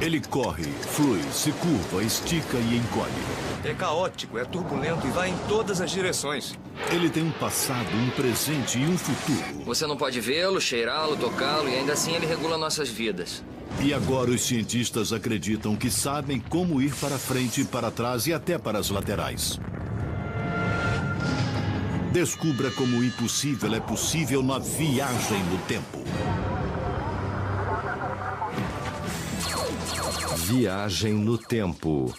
Ele corre, flui, se curva, estica e encolhe. É caótico, é turbulento e vai em todas as direções. Ele tem um passado, um presente e um futuro. Você não pode vê-lo, cheirá-lo, tocá-lo e ainda assim ele regula nossas vidas. E agora os cientistas acreditam que sabem como ir para frente, para trás e até para as laterais. Descubra como o impossível é possível na viagem no tempo. Viagem no tempo.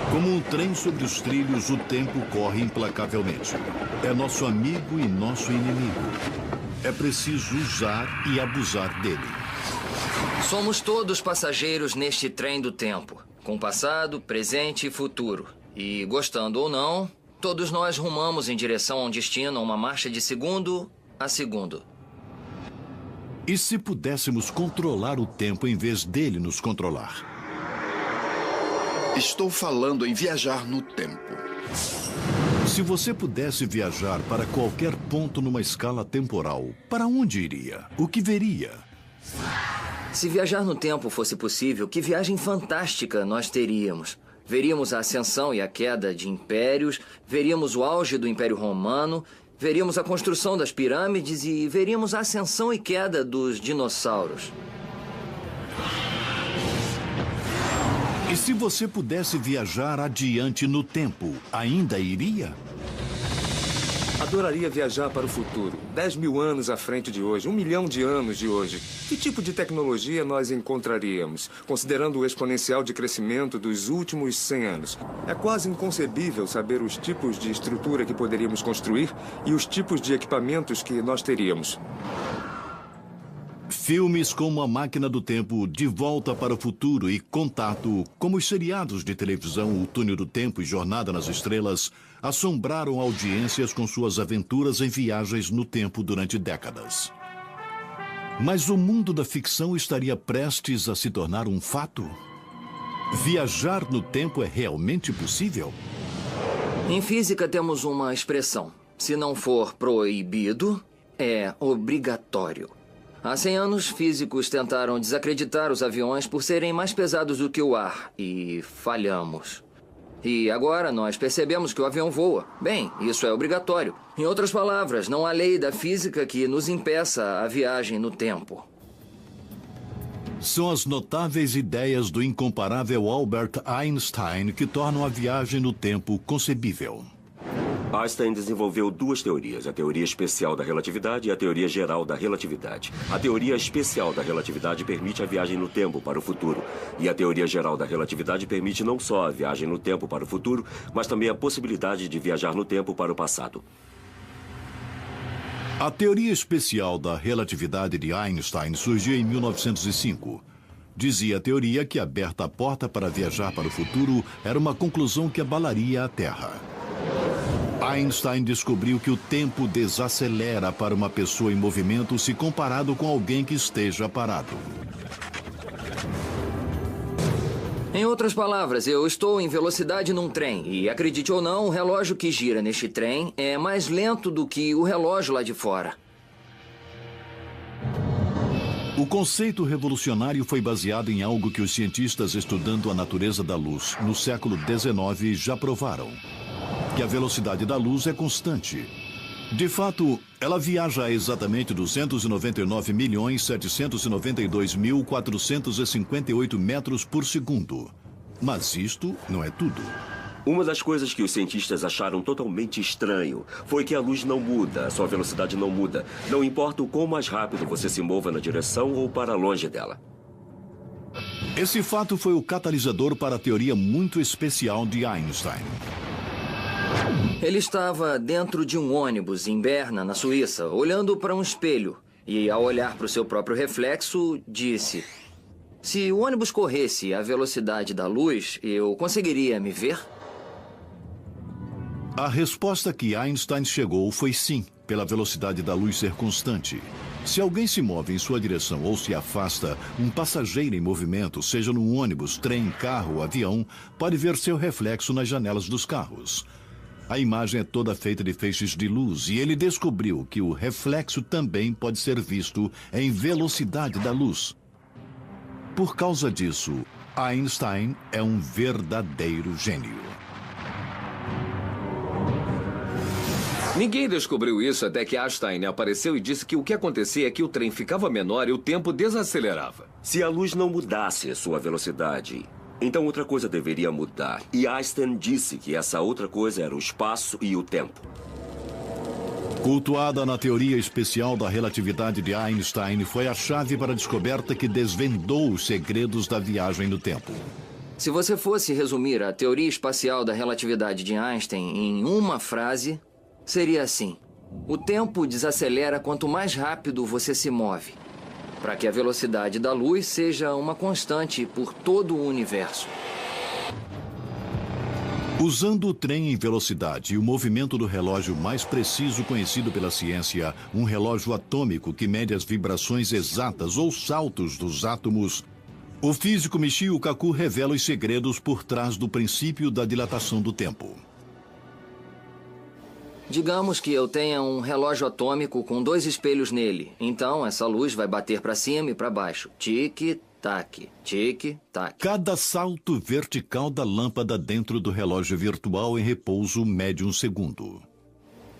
Como um trem sobre os trilhos, o tempo corre implacavelmente. É nosso amigo e nosso inimigo. É preciso usar e abusar dele. Somos todos passageiros neste trem do tempo, com passado, presente e futuro. E, gostando ou não, todos nós rumamos em direção a um destino, a uma marcha de segundo a segundo. E se pudéssemos controlar o tempo em vez dele nos controlar? Estou falando em viajar no tempo. Se você pudesse viajar para qualquer ponto numa escala temporal, para onde iria? O que veria? Se viajar no tempo fosse possível, que viagem fantástica nós teríamos. Veríamos a ascensão e a queda de impérios, veríamos o auge do Império Romano, veríamos a construção das pirâmides e veríamos a ascensão e queda dos dinossauros. E se você pudesse viajar adiante no tempo, ainda iria? Adoraria viajar para o futuro. 10.000 anos à frente de hoje, 1 milhão de anos de hoje. Que tipo de tecnologia nós encontraríamos, considerando o exponencial de crescimento dos últimos 100 anos? É quase inconcebível saber os tipos de estrutura que poderíamos construir e os tipos de equipamentos que nós teríamos. Filmes como A Máquina do Tempo, De Volta para o Futuro e Contato, como os seriados de televisão O Túnel do Tempo e Jornada nas Estrelas, assombraram audiências com suas aventuras em viagens no tempo durante décadas. Mas o mundo da ficção estaria prestes a se tornar um fato? Viajar no tempo é realmente possível? Em física temos uma expressão. Se não for proibido, é obrigatório. Há 100 anos, físicos tentaram desacreditar os aviões por serem mais pesados do que o ar, e falhamos. E agora nós percebemos que o avião voa. Bem, isso é obrigatório. Em outras palavras, não há lei da física que nos impeça a viagem no tempo. São as notáveis ideias do incomparável Albert Einstein que tornam a viagem no tempo concebível. Einstein desenvolveu duas teorias, a teoria especial da relatividade e a teoria geral da relatividade. A teoria especial da relatividade permite a viagem no tempo para o futuro. E a teoria geral da relatividade permite não só a viagem no tempo para o futuro, mas também a possibilidade de viajar no tempo para o passado. A teoria especial da relatividade de Einstein surgiu em 1905. Dizia a teoria que, aberta a porta para viajar para o futuro, era uma conclusão que abalaria a Terra. Einstein descobriu que o tempo desacelera para uma pessoa em movimento se comparado com alguém que esteja parado. Em outras palavras, eu estou em velocidade num trem e, acredite ou não, o relógio que gira neste trem é mais lento do que o relógio lá de fora. O conceito revolucionário foi baseado em algo que os cientistas estudando a natureza da luz no século XIX já provaram. Que a velocidade da luz é constante. De fato, ela viaja a exatamente 299.792.458 metros por segundo. Mas isto não é tudo. Uma das coisas que os cientistas acharam totalmente estranho foi que a luz não muda, a sua velocidade não muda. Não importa o quão mais rápido você se mova na direção ou para longe dela. Esse fato foi o catalisador para a teoria muito especial de Einstein. Ele estava dentro de um ônibus em Berna, na Suíça, olhando para um espelho. E, ao olhar para o seu próprio reflexo, disse: se o ônibus corresse à velocidade da luz, eu conseguiria me ver? A resposta que Einstein chegou foi sim, pela velocidade da luz ser constante. Se alguém se move em sua direção ou se afasta, um passageiro em movimento, seja num ônibus, trem, carro ou avião, pode ver seu reflexo nas janelas dos carros. A imagem é toda feita de feixes de luz e ele descobriu que o reflexo também pode ser visto em velocidade da luz. Por causa disso, Einstein é um verdadeiro gênio. Ninguém descobriu isso até que Einstein apareceu e disse que o que acontecia é que o trem ficava menor e o tempo desacelerava. Se a luz não mudasse sua velocidade, então outra coisa deveria mudar. E Einstein disse que essa outra coisa era o espaço e o tempo. Cultuada na teoria especial da relatividade de Einstein, foi a chave para a descoberta que desvendou os segredos da viagem no tempo. Se você fosse resumir a teoria espacial da relatividade de Einstein em uma frase, seria assim: o tempo desacelera quanto mais rápido você se move, para que a velocidade da luz seja uma constante por todo o universo. Usando o trem em velocidade e o movimento do relógio mais preciso conhecido pela ciência, um relógio atômico que mede as vibrações exatas ou saltos dos átomos, o físico Michio Kaku revela os segredos por trás do princípio da dilatação do tempo. Digamos que eu tenha um relógio atômico com 2 espelhos nele. Então, essa luz vai bater para cima e para baixo. Tic-tac, tic-tac. Cada salto vertical da lâmpada dentro do relógio virtual em repouso mede um segundo.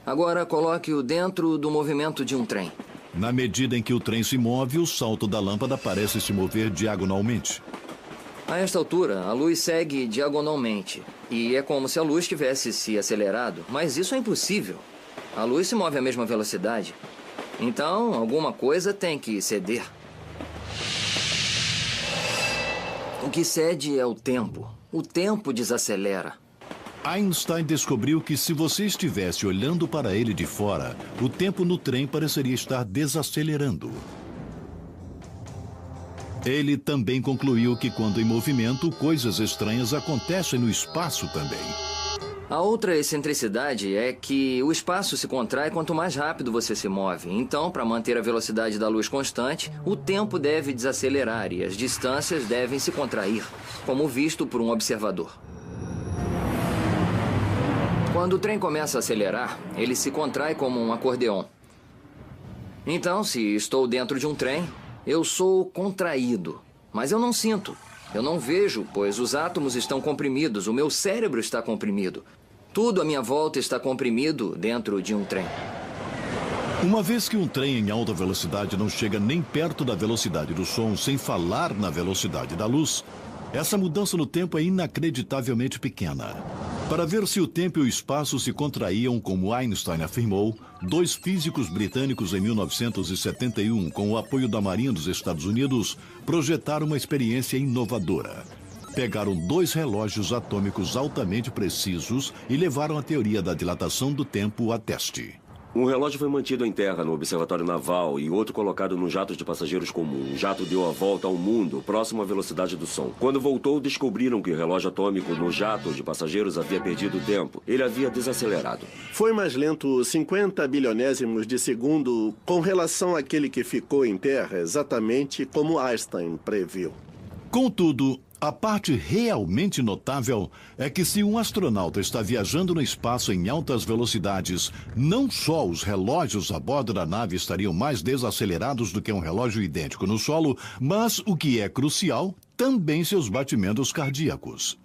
Agora, coloque-o dentro do movimento de um trem. Na medida em que o trem se move, o salto da lâmpada parece se mover diagonalmente. A esta altura, a luz segue diagonalmente. E é como se a luz tivesse se acelerado. Mas isso é impossível. A luz se move à mesma velocidade. Então, alguma coisa tem que ceder. O que cede é o tempo. O tempo desacelera. Einstein descobriu que se você estivesse olhando para ele de fora, o tempo no trem pareceria estar desacelerando. Ele também concluiu que quando em movimento, coisas estranhas acontecem no espaço também. A outra excentricidade é que o espaço se contrai quanto mais rápido você se move. Então, para manter a velocidade da luz constante, o tempo deve desacelerar e as distâncias devem se contrair, como visto por um observador. Quando o trem começa a acelerar, ele se contrai como um acordeon. Então, se estou dentro de um trem, eu sou contraído, mas eu não sinto. Eu não vejo, pois os átomos estão comprimidos, o meu cérebro está comprimido. Tudo à minha volta está comprimido dentro de um trem. Uma vez que um trem em alta velocidade não chega nem perto da velocidade do som, sem falar na velocidade da luz, essa mudança no tempo é inacreditavelmente pequena. Para ver se o tempo e o espaço se contraíam, como Einstein afirmou, 2 físicos britânicos em 1971, com o apoio da Marinha dos Estados Unidos, projetaram uma experiência inovadora. Pegaram 2 relógios atômicos altamente precisos e levaram a teoria da dilatação do tempo a teste. Um relógio foi mantido em terra no Observatório Naval e outro colocado num jato de passageiros comum. O jato deu a volta ao mundo, próximo à velocidade do som. Quando voltou, descobriram que o relógio atômico no jato de passageiros havia perdido tempo. Ele havia desacelerado. Foi mais lento 50 bilionésimos de segundo com relação àquele que ficou em terra, exatamente como Einstein previu. Contudo, a parte realmente notável é que se um astronauta está viajando no espaço em altas velocidades, não só os relógios a bordo da nave estariam mais desacelerados do que um relógio idêntico no solo, mas, o que é crucial, também seus batimentos cardíacos.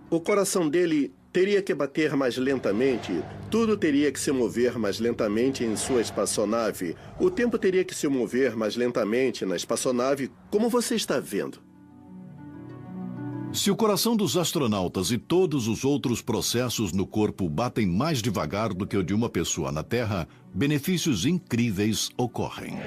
O coração dele teria que bater mais lentamente, tudo teria que se mover mais lentamente em sua espaçonave, o tempo teria que se mover mais lentamente na espaçonave, como você está vendo. Se o coração dos astronautas e todos os outros processos no corpo batem mais devagar do que o de uma pessoa na Terra, benefícios incríveis ocorrem.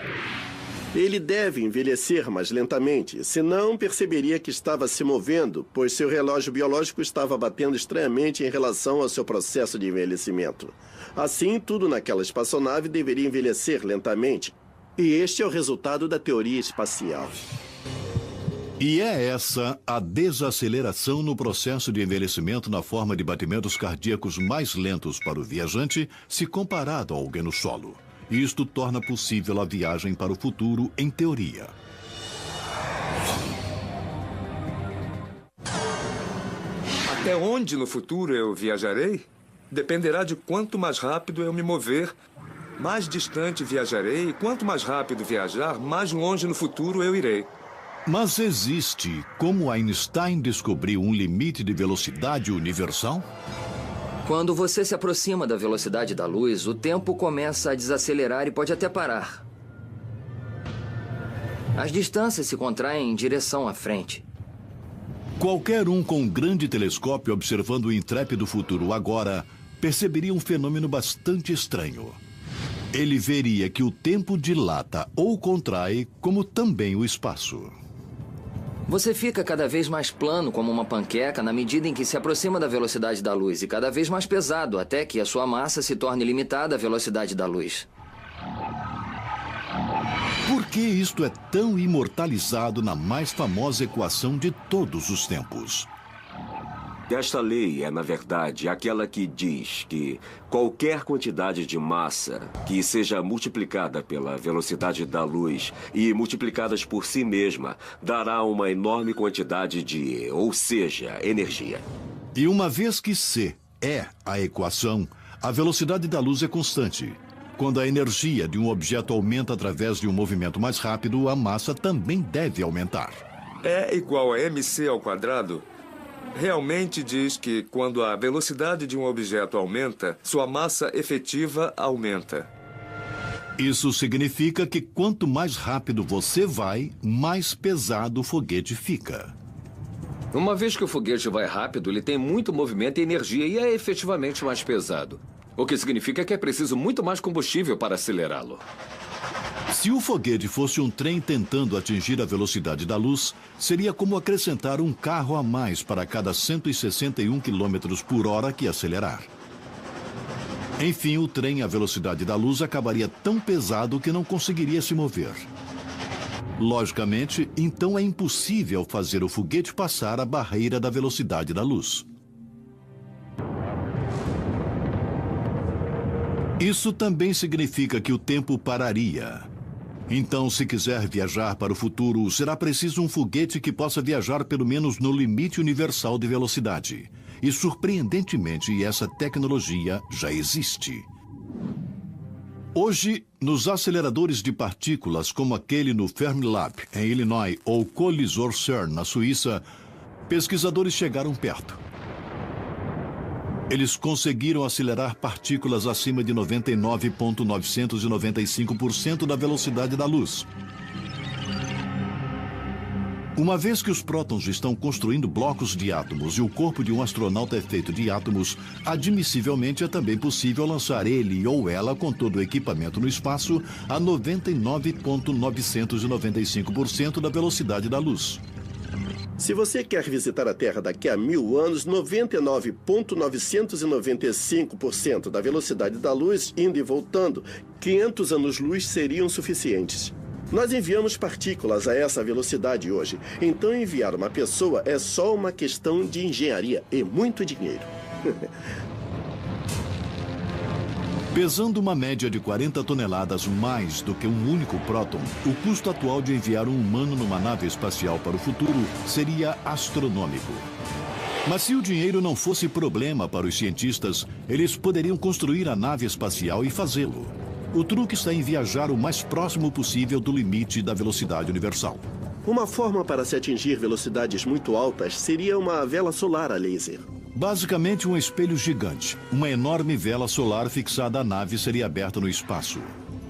Ele deve envelhecer mais lentamente, senão perceberia que estava se movendo, pois seu relógio biológico estava batendo estranhamente em relação ao seu processo de envelhecimento. Assim, tudo naquela espaçonave deveria envelhecer lentamente. E este é o resultado da teoria espacial. E é essa a desaceleração no processo de envelhecimento na forma de batimentos cardíacos mais lentos para o viajante se comparado a alguém no solo. Isto torna possível a viagem para o futuro em teoria. Até onde no futuro eu viajarei? Dependerá de quanto mais rápido eu me mover, mais distante viajarei, e quanto mais rápido viajar, mais longe no futuro eu irei. Mas existe como Einstein descobriu um limite de velocidade universal? Quando você se aproxima da velocidade da luz, o tempo começa a desacelerar e pode até parar. As distâncias se contraem em direção à frente. Qualquer um com um grande telescópio observando o intrépido futuro agora perceberia um fenômeno bastante estranho. Ele veria que o tempo dilata ou contrai, como também o espaço. Você fica cada vez mais plano como uma panqueca na medida em que se aproxima da velocidade da luz e cada vez mais pesado até que a sua massa se torne limitada à velocidade da luz. Por que isto é tão imortalizado na mais famosa equação de todos os tempos? Esta lei é, na verdade, aquela que diz que qualquer quantidade de massa que seja multiplicada pela velocidade da luz e multiplicadas por si mesma dará uma enorme quantidade de, ou seja, energia. E uma vez que C é a equação, a velocidade da luz é constante. Quando a energia de um objeto aumenta através de um movimento mais rápido, a massa também deve aumentar. E igual a mc ao quadrado realmente diz que quando a velocidade de um objeto aumenta, sua massa efetiva aumenta. Isso significa que quanto mais rápido você vai, mais pesado o foguete fica. Uma vez que o foguete vai rápido, ele tem muito movimento e energia e é efetivamente mais pesado. O que significa que é preciso muito mais combustível para acelerá-lo. Se o foguete fosse um trem tentando atingir a velocidade da luz, seria como acrescentar um carro a mais para cada 161 km por hora que acelerar. Enfim, o trem à velocidade da luz acabaria tão pesado que não conseguiria se mover. Logicamente, então é impossível fazer o foguete passar a barreira da velocidade da luz. Isso também significa que o tempo pararia. Então, se quiser viajar para o futuro, será preciso um foguete que possa viajar pelo menos no limite universal de velocidade. E, surpreendentemente, essa tecnologia já existe. Hoje, nos aceleradores de partículas como aquele no Fermilab, em Illinois, ou Colisor CERN, na Suíça, pesquisadores chegaram perto. Eles conseguiram acelerar partículas acima de 99,995% da velocidade da luz. Uma vez que os prótons estão construindo blocos de átomos e o corpo de um astronauta é feito de átomos, admissivelmente é também possível lançar ele ou ela com todo o equipamento no espaço a 99,995% da velocidade da luz. Se você quer visitar a Terra daqui a 1000 anos, 99,995% da velocidade da luz, indo e voltando, 500 anos-luz seriam suficientes. Nós enviamos partículas a essa velocidade hoje. Então enviar uma pessoa é só uma questão de engenharia e muito dinheiro. Pesando uma média de 40 toneladas mais do que um único próton, o custo atual de enviar um humano numa nave espacial para o futuro seria astronômico. Mas se o dinheiro não fosse problema para os cientistas, eles poderiam construir a nave espacial e fazê-lo. O truque está em viajar o mais próximo possível do limite da velocidade universal. Uma forma para se atingir velocidades muito altas seria uma vela solar a laser. Basicamente, um espelho gigante. Uma enorme vela solar fixada à nave seria aberta no espaço.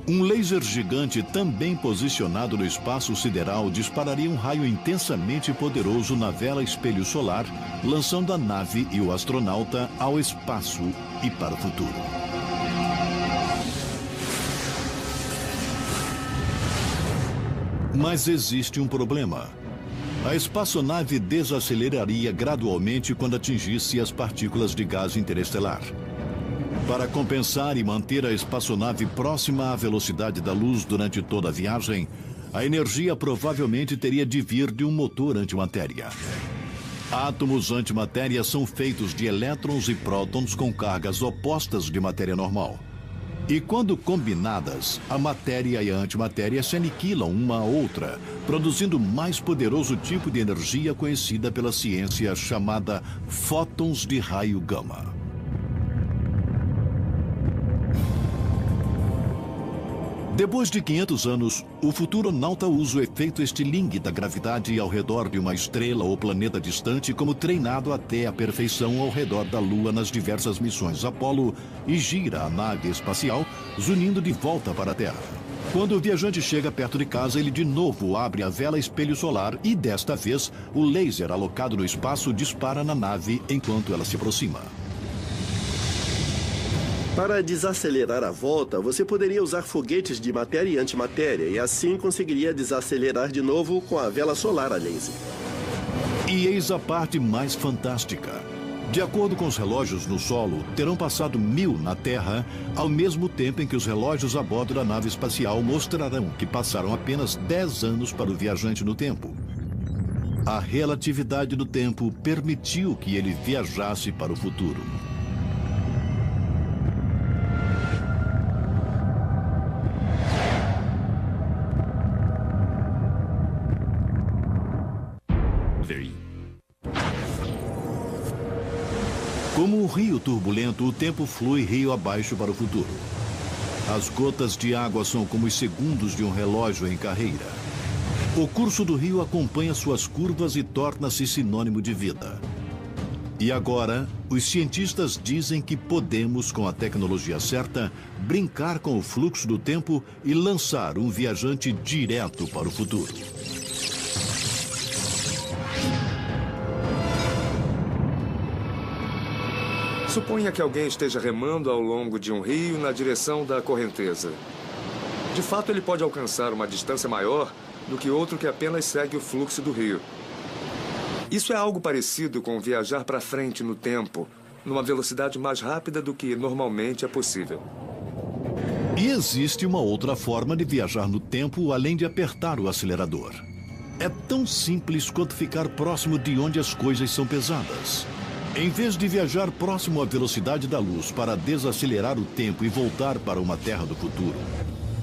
Um laser gigante também posicionado no espaço sideral dispararia um raio intensamente poderoso na vela espelho solar, lançando a nave e o astronauta ao espaço e para o futuro. Mas existe um problema. A espaçonave desaceleraria gradualmente quando atingisse as partículas de gás interestelar. Para compensar e manter a espaçonave próxima à velocidade da luz durante toda a viagem, a energia provavelmente teria de vir de um motor antimatéria. Átomos antimatéria são feitos de elétrons e prótons com cargas opostas de matéria normal. E quando combinadas, a matéria e a antimatéria se aniquilam uma à outra, produzindo o mais poderoso tipo de energia conhecida pela ciência chamada fótons de raio gama. Depois de 500 anos, o futuronauta usa o efeito estilingue da gravidade ao redor de uma estrela ou planeta distante como treinado até a perfeição ao redor da Lua nas diversas missões Apollo e gira a nave espacial, zunindo de volta para a Terra. Quando o viajante chega perto de casa, ele de novo abre a vela espelho solar e, desta vez, o laser alocado no espaço dispara na nave enquanto ela se aproxima. Para desacelerar a volta, você poderia usar foguetes de matéria e antimatéria e assim conseguiria desacelerar de novo com a vela solar a laser. E eis a parte mais fantástica. De acordo com os relógios no solo, terão passado 1000 na Terra, ao mesmo tempo em que os relógios a bordo da nave espacial mostrarão que passaram apenas 10 anos para o viajante no tempo. A relatividade do tempo permitiu que ele viajasse para o futuro. Como um rio turbulento, o tempo flui rio abaixo para o futuro. As gotas de água são como os segundos de um relógio em carreira. O curso do rio acompanha suas curvas e torna-se sinônimo de vida. E agora, os cientistas dizem que podemos, com a tecnologia certa, brincar com o fluxo do tempo e lançar um viajante direto para o futuro. Suponha que alguém esteja remando ao longo de um rio na direção da correnteza. De fato, ele pode alcançar uma distância maior do que outro que apenas segue o fluxo do rio. Isso é algo parecido com viajar para frente no tempo, numa velocidade mais rápida do que normalmente é possível. E existe uma outra forma de viajar no tempo além de apertar o acelerador. É tão simples quanto ficar próximo de onde as coisas são pesadas. Em vez de viajar próximo à velocidade da luz para desacelerar o tempo e voltar para uma Terra do futuro,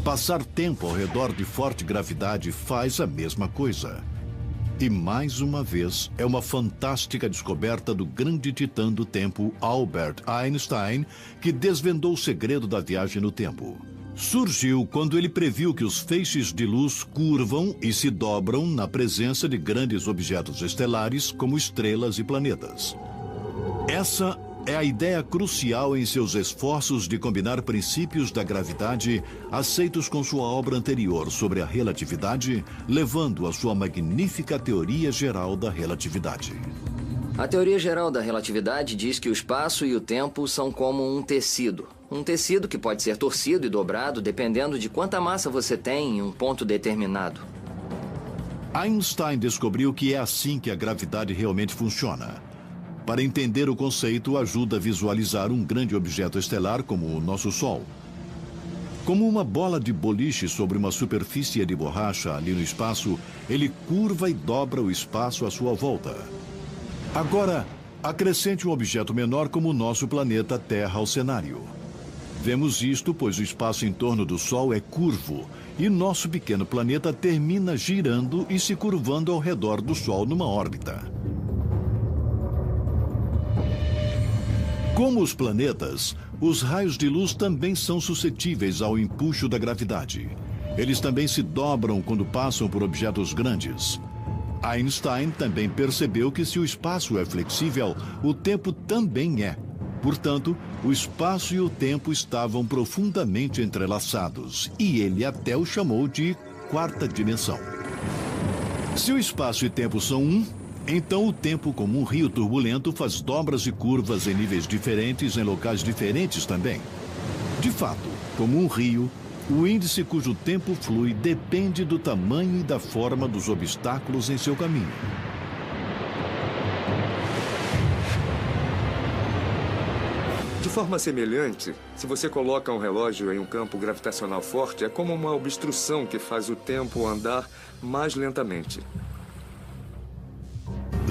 passar tempo ao redor de forte gravidade faz a mesma coisa. E mais uma vez, é uma fantástica descoberta do grande titã do tempo, Albert Einstein, que desvendou o segredo da viagem no tempo. Surgiu quando ele previu que os feixes de luz curvam e se dobram na presença de grandes objetos estelares, como estrelas e planetas. Essa é a ideia crucial em seus esforços de combinar princípios da gravidade aceitos com sua obra anterior sobre a relatividade, levando a sua magnífica teoria geral da relatividade. A teoria geral da relatividade diz que o espaço e o tempo são como um tecido. Um tecido que pode ser torcido e dobrado dependendo de quanta massa você tem em um ponto determinado. Einstein descobriu que é assim que a gravidade realmente funciona. Para entender o conceito, ajuda a visualizar um grande objeto estelar como o nosso Sol. Como uma bola de boliche sobre uma superfície de borracha ali no espaço, ele curva e dobra o espaço à sua volta. Agora, acrescente um objeto menor como o nosso planeta Terra ao cenário. Vemos isto pois o espaço em torno do Sol é curvo e nosso pequeno planeta termina girando e se curvando ao redor do Sol numa órbita. Como os planetas, os raios de luz também são suscetíveis ao empuxo da gravidade. Eles também se dobram quando passam por objetos grandes. Einstein também percebeu que se o espaço é flexível, o tempo também é. Portanto, o espaço e o tempo estavam profundamente entrelaçados, e ele até o chamou de quarta dimensão. Se o espaço e tempo são um, então o tempo, como um rio turbulento, faz dobras e curvas em níveis diferentes em locais diferentes também. De fato, como um rio, o índice cujo tempo flui depende do tamanho e da forma dos obstáculos em seu caminho. De forma semelhante, se você coloca um relógio em um campo gravitacional forte, é como uma obstrução que faz o tempo andar mais lentamente.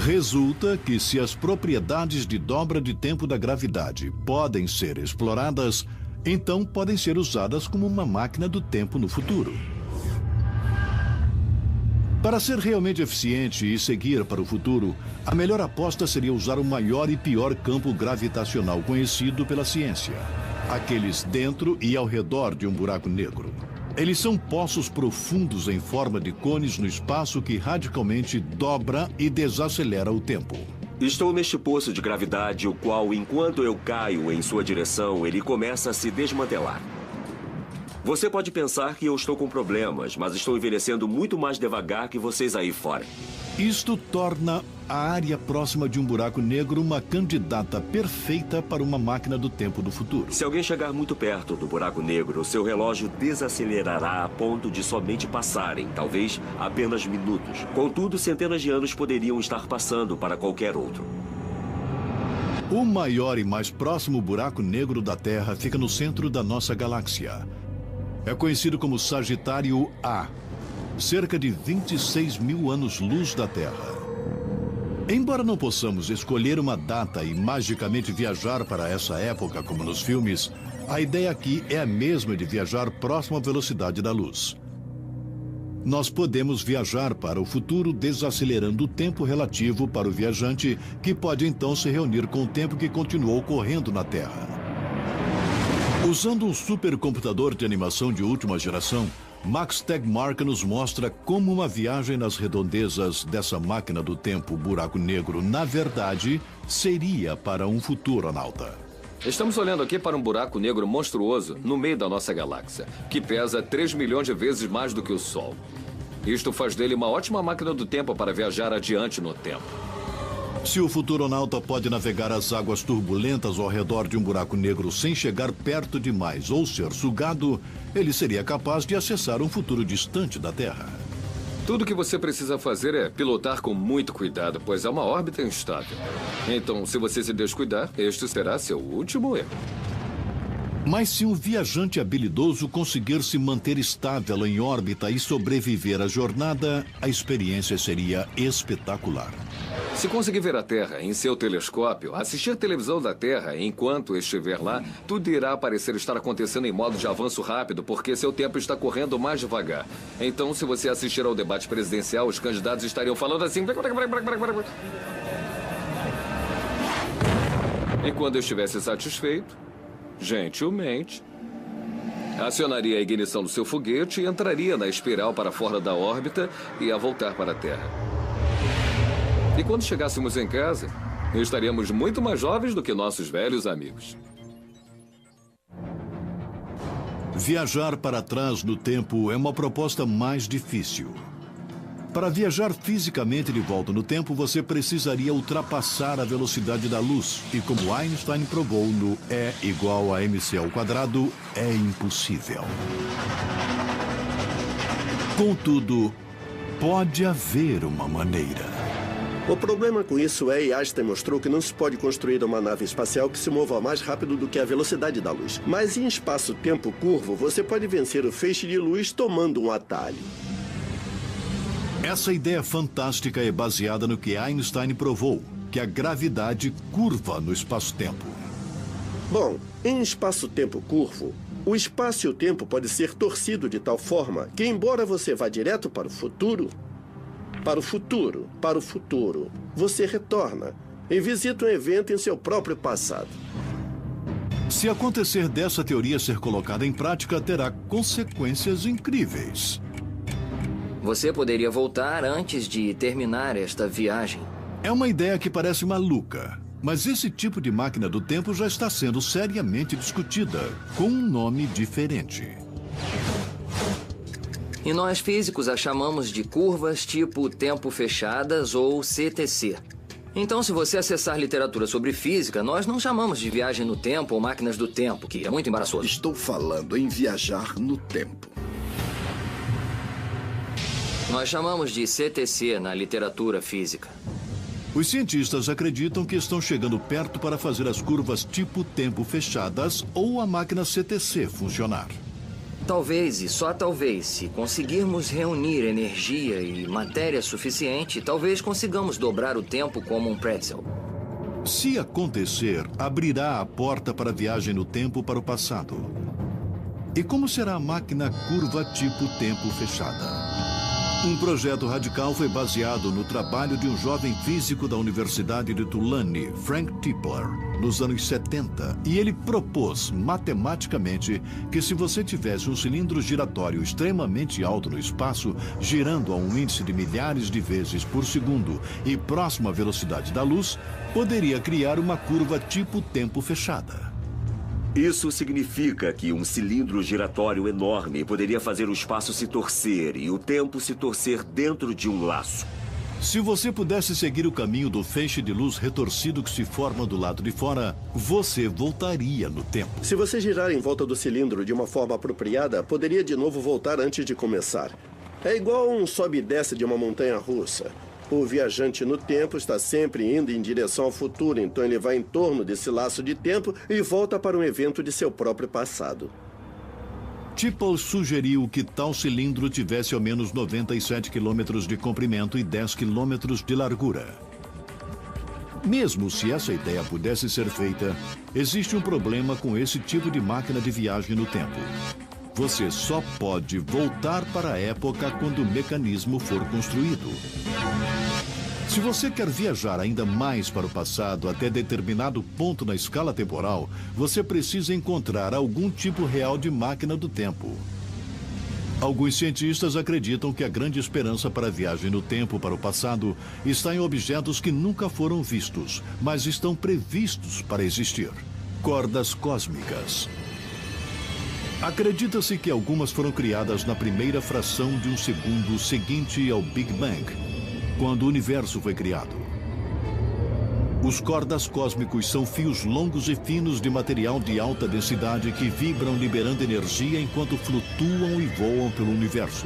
Resulta que se as propriedades de dobra de tempo da gravidade podem ser exploradas, então podem ser usadas como uma máquina do tempo no futuro. Para ser realmente eficiente e seguir para o futuro, a melhor aposta seria usar o maior e pior campo gravitacional conhecido pela ciência. Aqueles dentro e ao redor de um buraco negro. Eles são poços profundos em forma de cones no espaço que radicalmente dobra e desacelera o tempo. Estou neste poço de gravidade, o qual, enquanto eu caio em sua direção, ele começa a se desmantelar. Você pode pensar que eu estou com problemas, mas estou envelhecendo muito mais devagar que vocês aí fora. Isto torna a área próxima de um buraco negro uma candidata perfeita para uma máquina do tempo do futuro. Se alguém chegar muito perto do buraco negro, seu relógio desacelerará a ponto de somente passarem, talvez apenas minutos. Contudo, centenas de anos poderiam estar passando para qualquer outro. O maior e mais próximo buraco negro da Terra fica no centro da nossa galáxia. É conhecido como Sagitário A, cerca de 26 mil anos-luz da Terra. Embora não possamos escolher uma data e magicamente viajar para essa época, como nos filmes, a ideia aqui é a mesma de viajar próximo à velocidade da luz. Nós podemos viajar para o futuro desacelerando o tempo relativo para o viajante, que pode então se reunir com o tempo que continuou correndo na Terra. Usando um supercomputador de animação de última geração, Max Tegmark nos mostra como uma viagem nas redondezas dessa máquina do tempo buraco negro, na verdade, seria para um futuronauta. Estamos olhando aqui para um buraco negro monstruoso no meio da nossa galáxia, que pesa 3 milhões de vezes mais do que o Sol. Isto faz dele uma ótima máquina do tempo para viajar adiante no tempo. Se o futuronauta pode navegar as águas turbulentas ao redor de um buraco negro sem chegar perto demais ou ser sugado, ele seria capaz de acessar um futuro distante da Terra. Tudo que você precisa fazer é pilotar com muito cuidado, pois é uma órbita instável. Então, se você se descuidar, este será seu último erro. Mas se um viajante habilidoso conseguir se manter estável em órbita e sobreviver à jornada, a experiência seria espetacular. Se conseguir ver a Terra em seu telescópio, assistir televisão da Terra enquanto estiver lá, tudo irá parecer estar acontecendo em modo de avanço rápido, porque seu tempo está correndo mais devagar. Então, se você assistir ao debate presidencial, os candidatos estariam falando assim... E quando eu estivesse satisfeito, gentilmente, acionaria a ignição do seu foguete e entraria na espiral para fora da órbita e ia voltar para a Terra. E quando chegássemos em casa, estaríamos muito mais jovens do que nossos velhos amigos. Viajar para trás no tempo é uma proposta mais difícil. Para viajar fisicamente de volta no tempo, você precisaria ultrapassar a velocidade da luz. E como Einstein provou no E igual a mc ao quadrado, é impossível. Contudo, pode haver uma maneira. O problema com isso é, e Einstein mostrou, que não se pode construir uma nave espacial que se mova mais rápido do que a velocidade da luz. Mas em espaço-tempo curvo, você pode vencer o feixe de luz tomando um atalho. Essa ideia fantástica é baseada no que Einstein provou, que a gravidade curva no espaço-tempo. Bom, em espaço-tempo curvo, o espaço e o tempo pode ser torcido de tal forma que, embora você vá direto para o futuro, você retorna e visita um evento em seu próprio passado. Se acontecer dessa teoria ser colocada em prática, terá consequências incríveis. Você poderia voltar antes de terminar esta viagem. É uma ideia que parece maluca, mas esse tipo de máquina do tempo já está sendo seriamente discutida, com um nome diferente. E nós físicos a chamamos de curvas tipo tempo fechadas ou CTC. Então, se você acessar literatura sobre física, nós não chamamos de viagem no tempo ou máquinas do tempo, que é muito embaraçoso. Estou falando em viajar no tempo. Nós chamamos de CTC na literatura física. Os cientistas acreditam que estão chegando perto para fazer as curvas tipo tempo fechadas ou a máquina CTC funcionar. Talvez, e só talvez, se conseguirmos reunir energia e matéria suficiente, talvez consigamos dobrar o tempo como um pretzel. Se acontecer, abrirá a porta para a viagem no tempo para o passado. E como será a máquina curva tipo tempo fechada? Um projeto radical foi baseado no trabalho de um jovem físico da Universidade de Tulane, Frank Tipler, nos anos 70. E ele propôs, matematicamente, que se você tivesse um cilindro giratório extremamente alto no espaço, girando a um índice de milhares de vezes por segundo e próximo à velocidade da luz, poderia criar uma curva tipo tempo fechada. Isso significa que um cilindro giratório enorme poderia fazer o espaço se torcer e o tempo se torcer dentro de um laço. Se você pudesse seguir o caminho do feixe de luz retorcido que se forma do lado de fora, você voltaria no tempo. Se você girar em volta do cilindro de uma forma apropriada, poderia de novo voltar antes de começar. É igual um sobe e desce de uma montanha russa. O viajante no tempo está sempre indo em direção ao futuro, então ele vai em torno desse laço de tempo e volta para um evento de seu próprio passado. Tipple sugeriu que tal cilindro tivesse ao menos 97 quilômetros de comprimento e 10 quilômetros de largura. Mesmo se essa ideia pudesse ser feita, existe um problema com esse tipo de máquina de viagem no tempo. Você só pode voltar para a época quando o mecanismo for construído. Se você quer viajar ainda mais para o passado até determinado ponto na escala temporal, você precisa encontrar algum tipo real de máquina do tempo. Alguns cientistas acreditam que a grande esperança para a viagem no tempo para o passado está em objetos que nunca foram vistos, mas estão previstos para existir. Cordas cósmicas. Acredita-se que algumas foram criadas na primeira fração de um segundo seguinte ao Big Bang, quando o universo foi criado. Os cordas cósmicos são fios longos e finos de material de alta densidade que vibram liberando energia enquanto flutuam e voam pelo universo.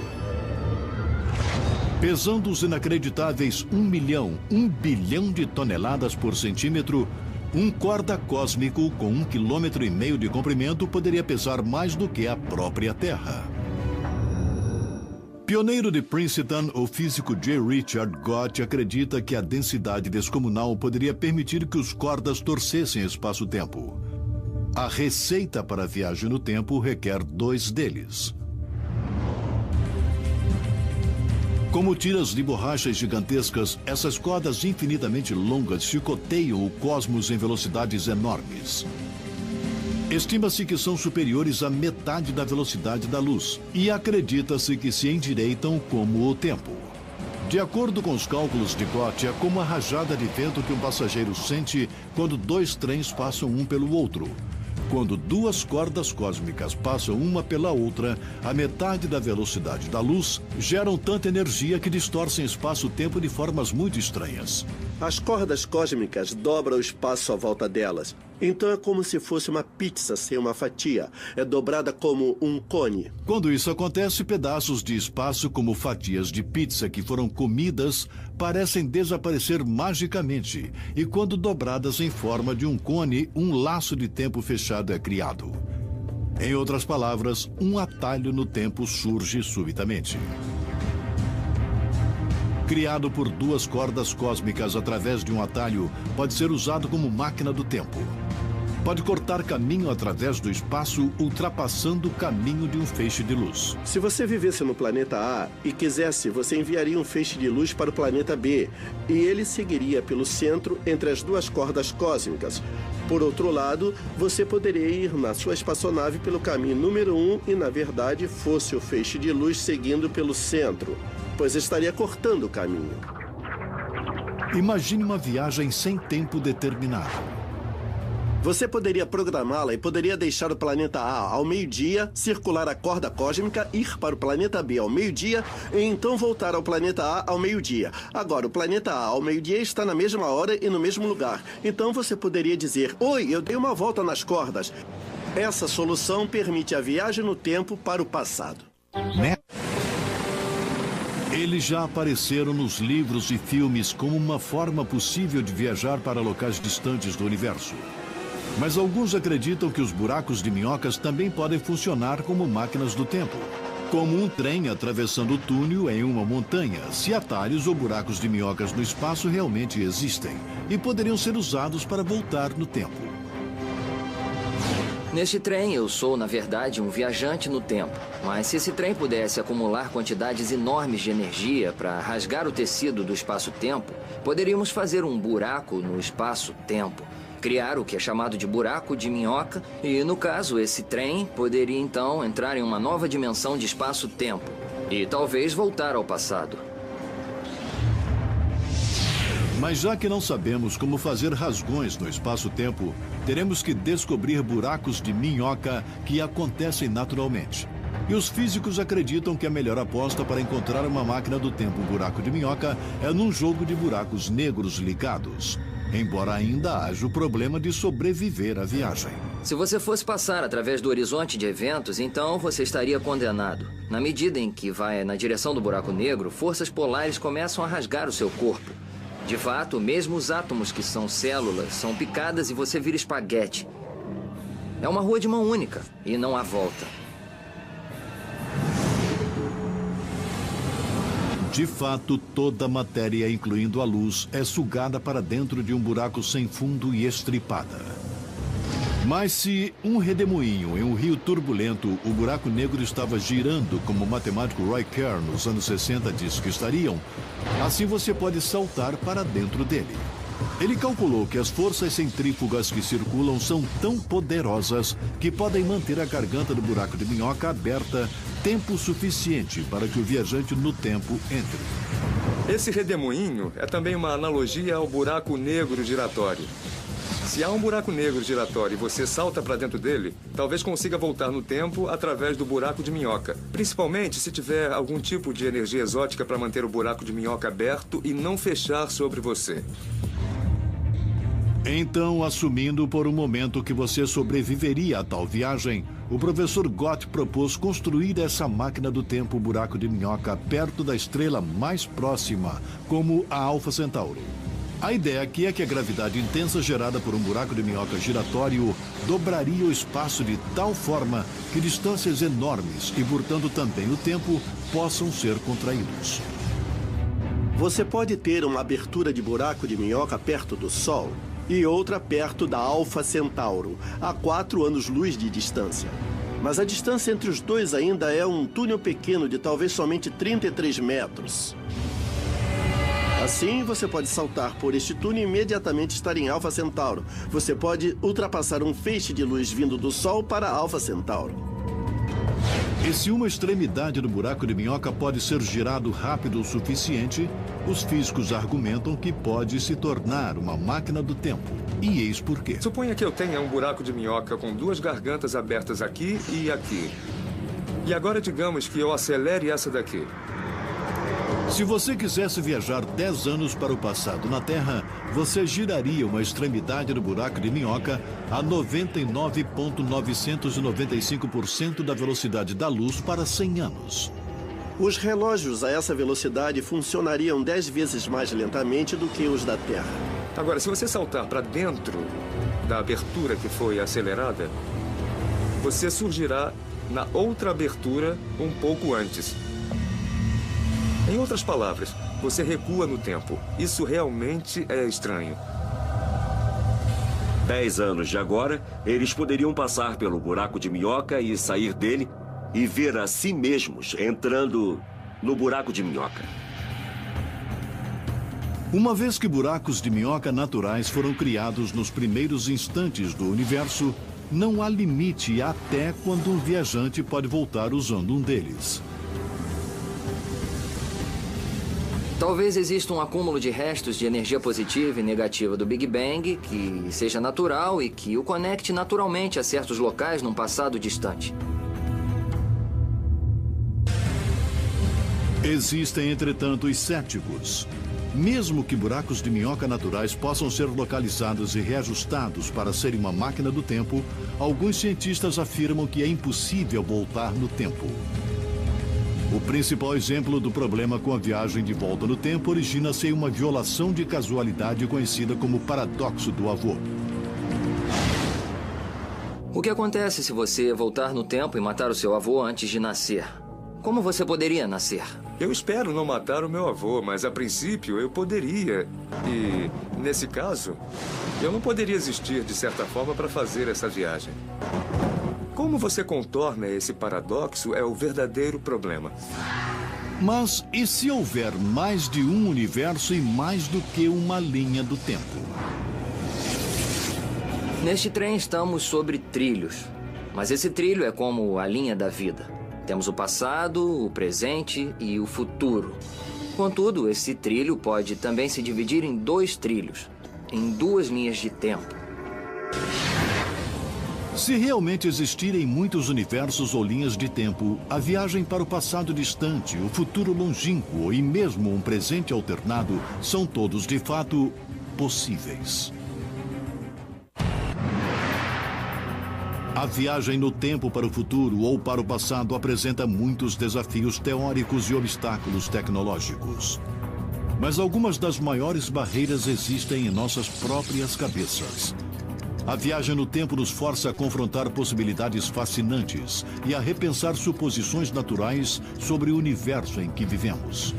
Pesando os inacreditáveis 1 bilhão de toneladas por centímetro, um corda cósmico com 1,5 km de comprimento poderia pesar mais do que a própria Terra. Pioneiro de Princeton, o físico J. Richard Gott acredita que a densidade descomunal poderia permitir que os cordas torcessem espaço-tempo. A receita para a viagem no tempo requer 2 deles. Como tiras de borrachas gigantescas, essas cordas infinitamente longas chicoteiam o cosmos em velocidades enormes. Estima-se que são superiores à metade da velocidade da luz e acredita-se que se endireitam como o tempo. De acordo com os cálculos de Gott, é como a rajada de vento que um passageiro sente quando 2 trens passam um pelo outro. Quando 2 cordas cósmicas passam uma pela outra, a metade da velocidade da luz, geram tanta energia que distorcem espaço-tempo de formas muito estranhas. As cordas cósmicas dobram o espaço à volta delas. Então é como se fosse uma pizza sem uma fatia. É dobrada como um cone. Quando isso acontece, pedaços de espaço como fatias de pizza que foram comidas parecem desaparecer magicamente. E quando dobradas em forma de um cone, um laço de tempo fechado é criado. Em outras palavras, um atalho no tempo surge subitamente. Criado por 2 cordas cósmicas através de um atalho, pode ser usado como máquina do tempo. Pode cortar caminho através do espaço, ultrapassando o caminho de um feixe de luz. Se você vivesse no planeta A e quisesse, você enviaria um feixe de luz para o planeta B, e ele seguiria pelo centro entre as 2 cordas cósmicas. Por outro lado, você poderia ir na sua espaçonave pelo caminho número 1 e, na verdade, fosse o feixe de luz seguindo pelo centro, pois estaria cortando o caminho. Imagine uma viagem sem tempo determinado. Você poderia programá-la e poderia deixar o planeta A ao meio-dia, circular a corda cósmica, ir para o planeta B ao meio-dia e então voltar ao planeta A ao meio-dia. Agora, o planeta A ao meio-dia está na mesma hora e no mesmo lugar. Então você poderia dizer: "Oi, eu dei uma volta nas cordas." Essa solução permite a viagem no tempo para o passado. Né? Eles já apareceram nos livros e filmes como uma forma possível de viajar para locais distantes do universo. Mas alguns acreditam que os buracos de minhocas também podem funcionar como máquinas do tempo. Como um trem atravessando o túnel em uma montanha, se atalhos ou buracos de minhocas no espaço realmente existem e poderiam ser usados para voltar no tempo. Neste trem, eu sou, na verdade, um viajante no tempo. Mas se esse trem pudesse acumular quantidades enormes de energia para rasgar o tecido do espaço-tempo, poderíamos fazer um buraco no espaço-tempo. Criar o que é chamado de buraco de minhoca e, no caso, esse trem poderia então entrar em uma nova dimensão de espaço-tempo e talvez voltar ao passado. Mas já que não sabemos como fazer rasgões no espaço-tempo, teremos que descobrir buracos de minhoca que acontecem naturalmente. E os físicos acreditam que a melhor aposta para encontrar uma máquina do tempo buraco de minhoca é num jogo de buracos negros ligados. Embora ainda haja o problema de sobreviver à viagem. Se você fosse passar através do horizonte de eventos, então você estaria condenado. Na medida em que vai na direção do buraco negro, forças polares começam a rasgar o seu corpo. De fato, mesmo os átomos que são células são picadas e você vira espaguete. É uma rua de mão única e não há volta. De fato, toda a matéria, incluindo a luz, é sugada para dentro de um buraco sem fundo e estripada. Mas se um redemoinho em um rio turbulento, o buraco negro estava girando como o matemático Roy Kerr nos anos 60 disse que estariam, assim você pode saltar para dentro dele. Ele calculou que as forças centrífugas que circulam são tão poderosas que podem manter a garganta do buraco de minhoca aberta tempo suficiente para que o viajante no tempo entre. Esse redemoinho é também uma analogia ao buraco negro giratório. Se há um buraco negro giratório e você salta para dentro dele, talvez consiga voltar no tempo através do buraco de minhoca. Principalmente se tiver algum tipo de energia exótica para manter o buraco de minhoca aberto e não fechar sobre você. Então, assumindo por um momento que você sobreviveria a tal viagem, o professor Gott propôs construir essa máquina do tempo buraco de minhoca perto da estrela mais próxima, como a Alfa Centauro. A ideia aqui é que a gravidade intensa gerada por um buraco de minhoca giratório dobraria o espaço de tal forma que distâncias enormes e, portanto, também o tempo possam ser contraídos. Você pode ter uma abertura de buraco de minhoca perto do Sol e outra perto da Alfa Centauro, a 4 anos-luz de distância. Mas a distância entre os dois ainda é um túnel pequeno de talvez somente 33 metros. Assim, você pode saltar por este túnel e imediatamente estar em Alfa Centauro. Você pode ultrapassar um feixe de luz vindo do Sol para Alfa Centauro. E se uma extremidade do buraco de minhoca pode ser girado rápido o suficiente, os físicos argumentam que pode se tornar uma máquina do tempo. E eis por quê. Suponha que eu tenha um buraco de minhoca com duas gargantas abertas aqui e aqui. E agora digamos que eu acelere essa daqui. Se você quisesse viajar 10 anos para o passado na Terra, você giraria uma extremidade do buraco de minhoca a 99,995% da velocidade da luz para 100 anos. Os relógios a essa velocidade funcionariam 10 vezes mais lentamente do que os da Terra. Agora, se você saltar para dentro da abertura que foi acelerada, você surgirá na outra abertura um pouco antes. Em outras palavras, você recua no tempo. Isso realmente é estranho. 10 anos de agora, eles poderiam passar pelo buraco de minhoca e sair dele e ver a si mesmos entrando no buraco de minhoca. Uma vez que buracos de minhoca naturais foram criados nos primeiros instantes do universo, não há limite até quando um viajante pode voltar usando um deles. Talvez exista um acúmulo de restos de energia positiva e negativa do Big Bang que seja natural e que o conecte naturalmente a certos locais num passado distante. Existem, entretanto, os céticos. Mesmo que buracos de minhoca naturais possam ser localizados e reajustados para serem uma máquina do tempo, alguns cientistas afirmam que é impossível voltar no tempo. O principal exemplo do problema com a viagem de volta no tempo origina-se em uma violação de casualidade conhecida como paradoxo do avô. O que acontece se você voltar no tempo e matar o seu avô antes de nascer? Como você poderia nascer? Eu espero não matar o meu avô, mas a princípio eu poderia. E, nesse caso, eu não poderia existir de certa forma para fazer essa viagem. Como você contorna esse paradoxo é o verdadeiro problema. Mas e se houver mais de um universo e mais do que uma linha do tempo? Neste trem estamos sobre trilhos. Mas esse trilho é como a linha da vida. Temos o passado, o presente e o futuro. Contudo, esse trilho pode também se dividir em 2 trilhos, em 2 linhas de tempo. Se realmente existirem muitos universos ou linhas de tempo, a viagem para o passado distante, o futuro longínquo e mesmo um presente alternado são todos, de fato, possíveis. A viagem no tempo para o futuro ou para o passado apresenta muitos desafios teóricos e obstáculos tecnológicos. Mas algumas das maiores barreiras existem em nossas próprias cabeças. A viagem no tempo nos força a confrontar possibilidades fascinantes e a repensar suposições naturais sobre o universo em que vivemos.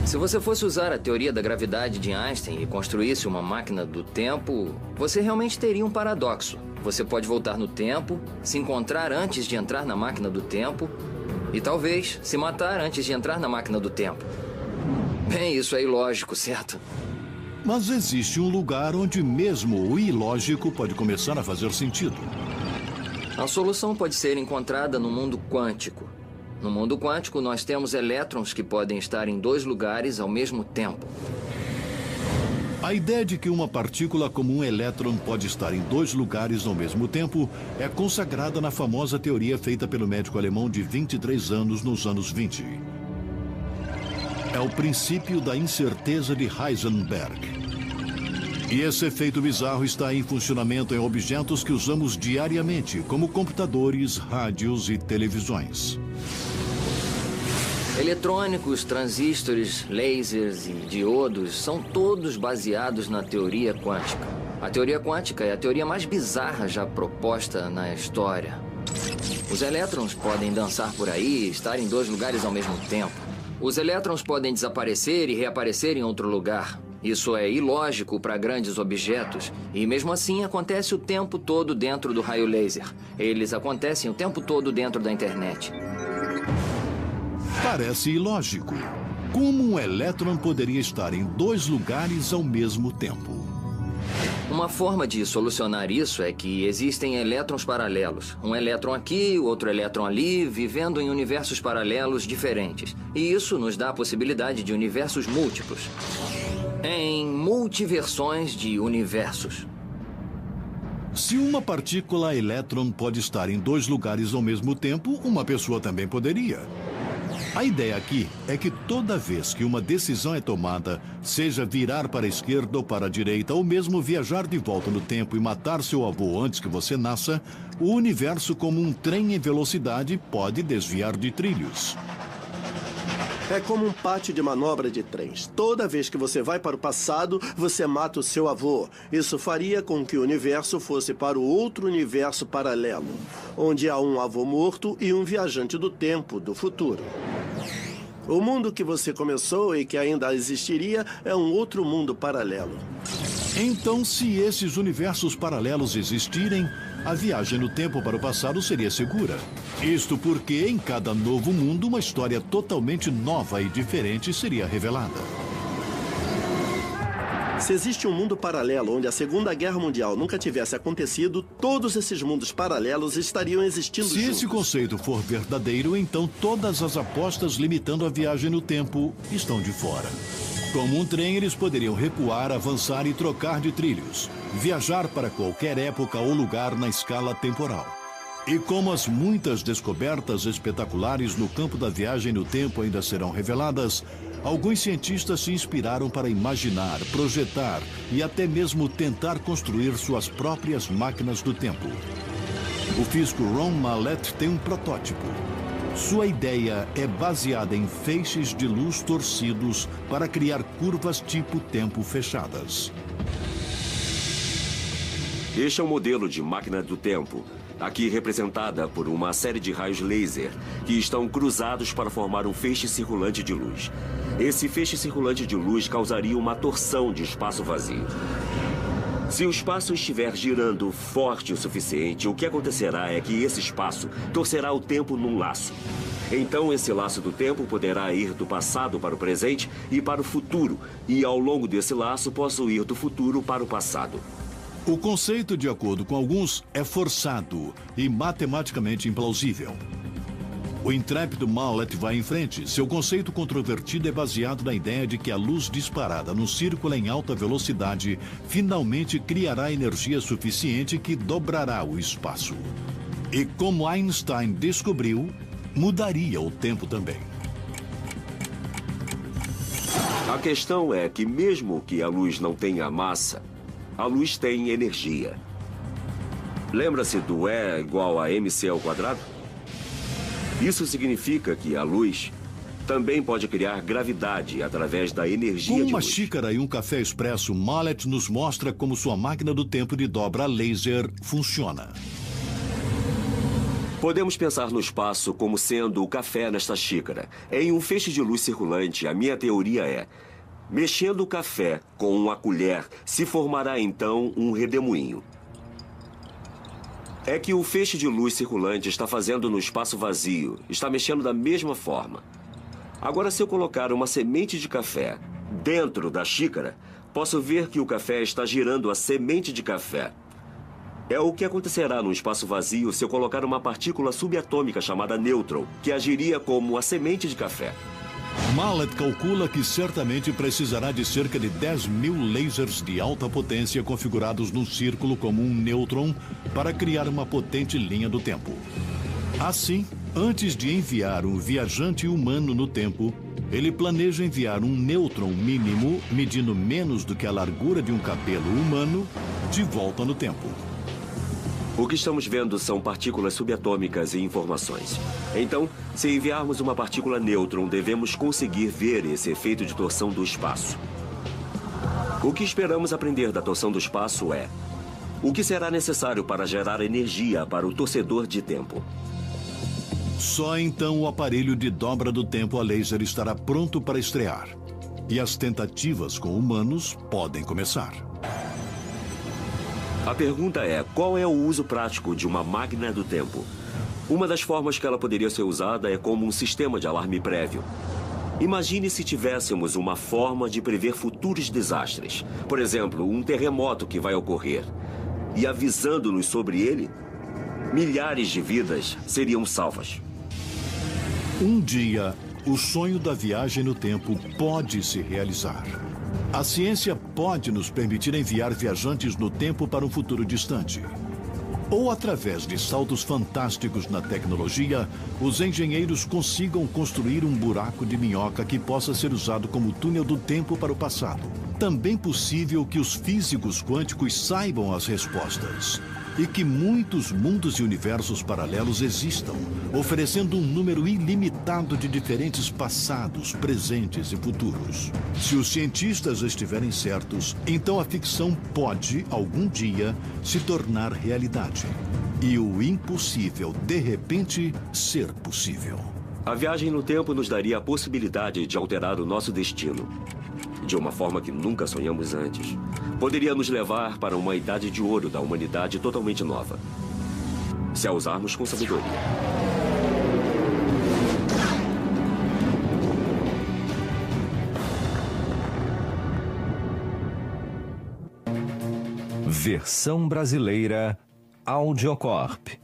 Se você fosse usar a teoria da gravidade de Einstein e construísse uma máquina do tempo, você realmente teria um paradoxo. Você pode voltar no tempo, se encontrar antes de entrar na máquina do tempo e talvez se matar antes de entrar na máquina do tempo. Bem, isso é ilógico, certo? Mas existe um lugar onde mesmo o ilógico pode começar a fazer sentido. A solução pode ser encontrada no mundo quântico. No mundo quântico, nós temos elétrons que podem estar em 2 lugares ao mesmo tempo. A ideia de que uma partícula como um elétron pode estar em 2 lugares ao mesmo tempo é consagrada na famosa teoria feita pelo médico alemão de 23 anos nos anos 20. É o princípio da incerteza de Heisenberg. E esse efeito bizarro está em funcionamento em objetos que usamos diariamente, como computadores, rádios e televisões. Eletrônicos, transistores, lasers e diodos são todos baseados na teoria quântica. A teoria quântica é a teoria mais bizarra já proposta na história. Os elétrons podem dançar por aí e estar em 2 lugares ao mesmo tempo. Os elétrons podem desaparecer e reaparecer em outro lugar. Isso é ilógico para grandes objetos e, mesmo assim, acontece o tempo todo dentro do raio laser. Eles acontecem o tempo todo dentro da internet. Parece ilógico. Como um elétron poderia estar em 2 lugares ao mesmo tempo? Uma forma de solucionar isso é que existem elétrons paralelos. Um elétron aqui, outro elétron ali, vivendo em universos paralelos diferentes. E isso nos dá a possibilidade de universos múltiplos. Em multiversões de universos. Se uma partícula elétron pode estar em 2 lugares ao mesmo tempo, uma pessoa também poderia. A ideia aqui é que toda vez que uma decisão é tomada, seja virar para a esquerda ou para a direita, ou mesmo viajar de volta no tempo e matar seu avô antes que você nasça, o universo, como um trem em velocidade, pode desviar de trilhos. É como um pátio de manobra de trens. Toda vez que você vai para o passado, você mata o seu avô. Isso faria com que o universo fosse para o outro universo paralelo, onde há um avô morto e um viajante do tempo, do futuro. O mundo que você começou e que ainda existiria é um outro mundo paralelo. Então, se esses universos paralelos existirem, a viagem no tempo para o passado seria segura. Isto porque em cada novo mundo uma história totalmente nova e diferente seria revelada. Se existe um mundo paralelo onde a Segunda Guerra Mundial nunca tivesse acontecido, todos esses mundos paralelos estariam existindo juntos. Se esse conceito for verdadeiro, então todas as apostas limitando a viagem no tempo estão de fora. Como um trem, eles poderiam recuar, avançar e trocar de trilhos. Viajar para qualquer época ou lugar na escala temporal. E como as muitas descobertas espetaculares no campo da viagem no tempo ainda serão reveladas, alguns cientistas se inspiraram para imaginar, projetar e até mesmo tentar construir suas próprias máquinas do tempo. O físico Ron Mallett tem um protótipo. Sua ideia é baseada em feixes de luz torcidos para criar curvas tipo tempo fechadas. Este é um modelo de máquina do tempo, aqui representada por uma série de raios laser que estão cruzados para formar um feixe circulante de luz. Esse feixe circulante de luz causaria uma torção de espaço vazio. Se o espaço estiver girando forte o suficiente, o que acontecerá é que esse espaço torcerá o tempo num laço. Então, esse laço do tempo poderá ir do passado para o presente e para o futuro. E, ao longo desse laço, posso ir do futuro para o passado. O conceito, de acordo com alguns, é forçado e matematicamente implausível. O intrépido Mallet vai em frente. Seu conceito controvertido é baseado na ideia de que a luz disparada no círculo em alta velocidade finalmente criará energia suficiente que dobrará o espaço. E como Einstein descobriu, mudaria o tempo também. A questão é que mesmo que a luz não tenha massa, a luz tem energia. Lembra-se do E igual a mc ao quadrado? Isso significa que a luz também pode criar gravidade através da energia de luz. Com uma xícara e um café expresso, Mallet nos mostra como sua máquina do tempo de dobra laser funciona. Podemos pensar no espaço como sendo o café nesta xícara. Em um feixe de luz circulante, a minha teoria é: mexendo o café com uma colher, se formará então um redemoinho. É que o feixe de luz circulante está fazendo no espaço vazio, está mexendo da mesma forma. Agora, se eu colocar uma semente de café dentro da xícara, posso ver que o café está girando a semente de café. É o que acontecerá no espaço vazio se eu colocar uma partícula subatômica chamada nêutron, que agiria como a semente de café. Mallet calcula que certamente precisará de cerca de 10.000 lasers de alta potência configurados num círculo como um nêutron para criar uma potente linha do tempo. Assim, antes de enviar um viajante humano no tempo, ele planeja enviar um nêutron mínimo, medindo menos do que a largura de um cabelo humano, de volta no tempo. O que estamos vendo são partículas subatômicas e informações. Então, se enviarmos uma partícula nêutron, devemos conseguir ver esse efeito de torção do espaço. O que esperamos aprender da torção do espaço é: o que será necessário para gerar energia para o torcedor de tempo? Só então o aparelho de dobra do tempo a laser estará pronto para estrear. E as tentativas com humanos podem começar. A pergunta é: qual é o uso prático de uma máquina do tempo? Uma das formas que ela poderia ser usada é como um sistema de alarme prévio. Imagine se tivéssemos uma forma de prever futuros desastres. Por exemplo, um terremoto que vai ocorrer. E avisando-nos sobre ele, milhares de vidas seriam salvas. Um dia, o sonho da viagem no tempo pode se realizar. A ciência pode nos permitir enviar viajantes no tempo para um futuro distante. Ou, através de saltos fantásticos na tecnologia, os engenheiros consigam construir um buraco de minhoca que possa ser usado como túnel do tempo para o passado. Também possível que os físicos quânticos saibam as respostas. E que muitos mundos e universos paralelos existam, oferecendo um número ilimitado de diferentes passados, presentes e futuros. Se os cientistas estiverem certos, então a ficção pode, algum dia, se tornar realidade. E o impossível, de repente, ser possível. A viagem no tempo nos daria a possibilidade de alterar o nosso destino, de uma forma que nunca sonhamos antes. Poderia nos levar para uma idade de ouro da humanidade totalmente nova, se a usarmos com sabedoria. Versão brasileira Audiocorp.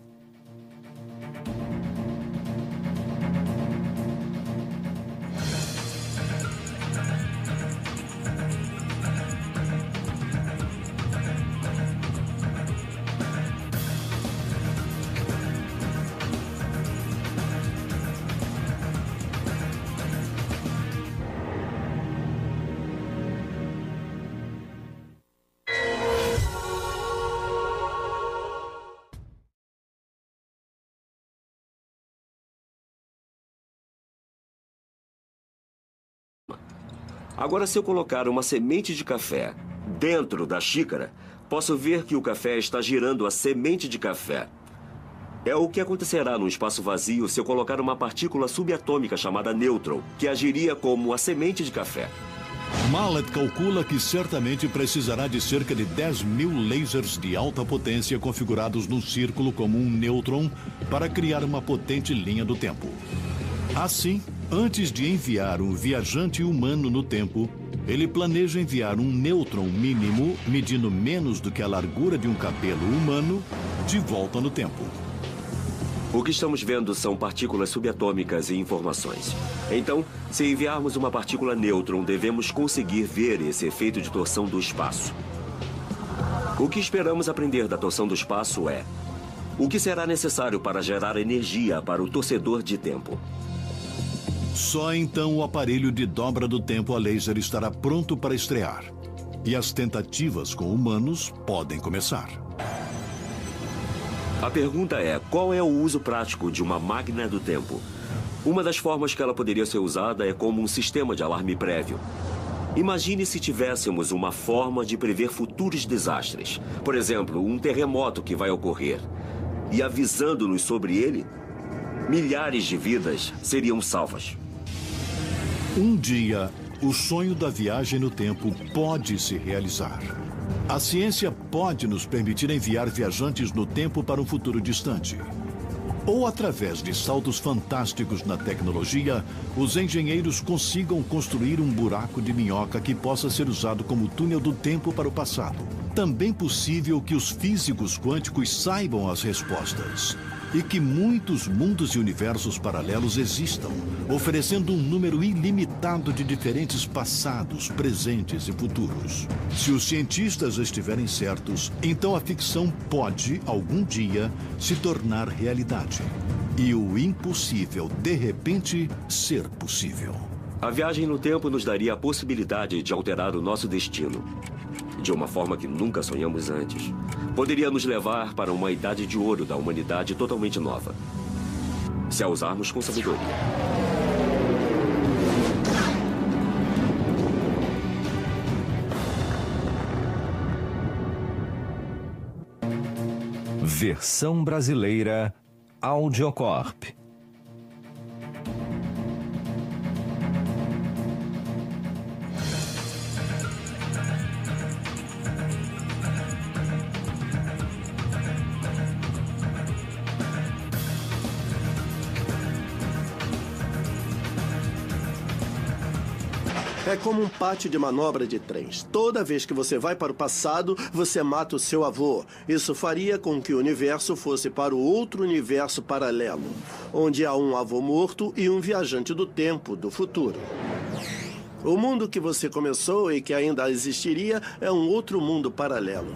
Agora, se eu colocar uma semente de café dentro da xícara, posso ver que o café está girando a semente de café. É o que acontecerá no espaço vazio se eu colocar uma partícula subatômica chamada nêutron, que agiria como a semente de café. Mallet calcula que certamente precisará de cerca de 10.000 lasers de alta potência configurados num círculo como um nêutron para criar uma potente linha do tempo. Assim, antes de enviar um viajante humano no tempo, ele planeja enviar um nêutron mínimo, medindo menos do que a largura de um cabelo humano, de volta no tempo. O que estamos vendo são partículas subatômicas e informações. Então, se enviarmos uma partícula nêutron, devemos conseguir ver esse efeito de torção do espaço. O que esperamos aprender da torção do espaço é: o que será necessário para gerar energia para o torcedor de tempo? Só então o aparelho de dobra do tempo a laser estará pronto para estrear. E as tentativas com humanos podem começar. A pergunta é: qual é o uso prático de uma máquina do tempo? Uma das formas que ela poderia ser usada é como um sistema de alarme prévio. Imagine se tivéssemos uma forma de prever futuros desastres. Por exemplo, um terremoto que vai ocorrer. E avisando-nos sobre ele, milhares de vidas seriam salvas. Um dia, o sonho da viagem no tempo pode se realizar. A ciência pode nos permitir enviar viajantes no tempo para um futuro distante. Ou, através de saltos fantásticos na tecnologia, os engenheiros consigam construir um buraco de minhoca que possa ser usado como túnel do tempo para o passado. Também possível que os físicos quânticos saibam as respostas. E que muitos mundos e universos paralelos existam, oferecendo um número ilimitado de diferentes passados, presentes e futuros. Se os cientistas estiverem certos, então a ficção pode, algum dia, se tornar realidade. E o impossível, de repente, ser possível. A viagem no tempo nos daria a possibilidade de alterar o nosso destino, de uma forma que nunca sonhamos antes. Poderia nos levar para uma idade de ouro da humanidade totalmente nova, se a usarmos com sabedoria. Versão brasileira Audiocorp. É como um pátio de manobra de trens. Toda vez que você vai para o passado, você mata o seu avô. Isso faria com que o universo fosse para o outro universo paralelo, onde há um avô morto e um viajante do tempo, do futuro. O mundo que você começou e que ainda existiria é um outro mundo paralelo.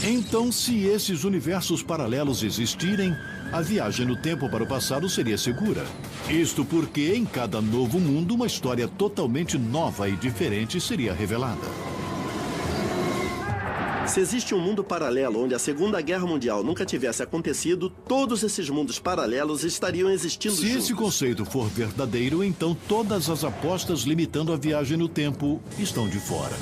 Então, se esses universos paralelos existirem, a viagem no tempo para o passado seria segura. Isto porque em cada novo mundo uma história totalmente nova e diferente seria revelada. Se existe um mundo paralelo onde a Segunda Guerra Mundial nunca tivesse acontecido, todos esses mundos paralelos estariam existindo juntos. Se esse conceito for verdadeiro, então todas as apostas limitando a viagem no tempo estão de fora.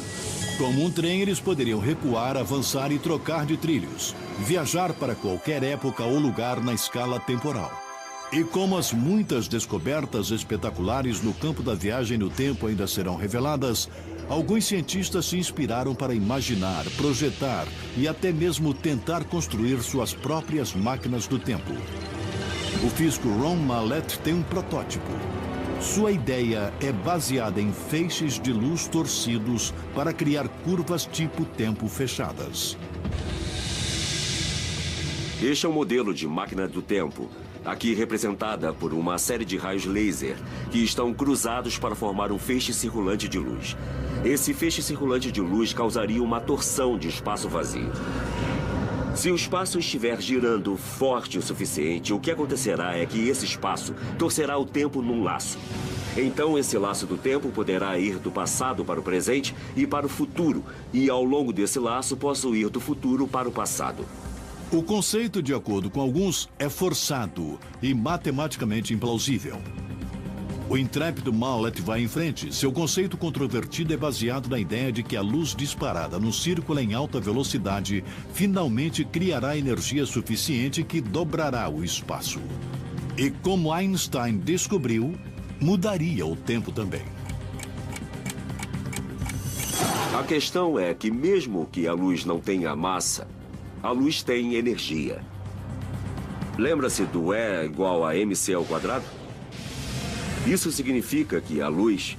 Como um trem, eles poderiam recuar, avançar e trocar de trilhos. Viajar para qualquer época ou lugar na escala temporal. E como as muitas descobertas espetaculares no campo da viagem no tempo ainda serão reveladas, alguns cientistas se inspiraram para imaginar, projetar e até mesmo tentar construir suas próprias máquinas do tempo. O físico Ron Mallet tem um protótipo. Sua ideia é baseada em feixes de luz torcidos para criar curvas tipo tempo fechadas. Este é um modelo de máquina do tempo, aqui representada por uma série de raios laser que estão cruzados para formar um feixe circulante de luz. Esse feixe circulante de luz causaria uma torção de espaço vazio. Se o espaço estiver girando forte o suficiente, o que acontecerá é que esse espaço torcerá o tempo num laço. Então, esse laço do tempo poderá ir do passado para o presente e para o futuro, e ao longo desse laço posso ir do futuro para o passado. O conceito, de acordo com alguns, é forçado e matematicamente implausível. O intrépido Mallet vai em frente. Seu conceito controvertido é baseado na ideia de que a luz disparada num círculo em alta velocidade finalmente criará energia suficiente que dobrará o espaço. E como Einstein descobriu, mudaria o tempo também. A questão é que mesmo que a luz não tenha massa, a luz tem energia. Lembra-se do E igual a mc ao quadrado? Isso significa que a luz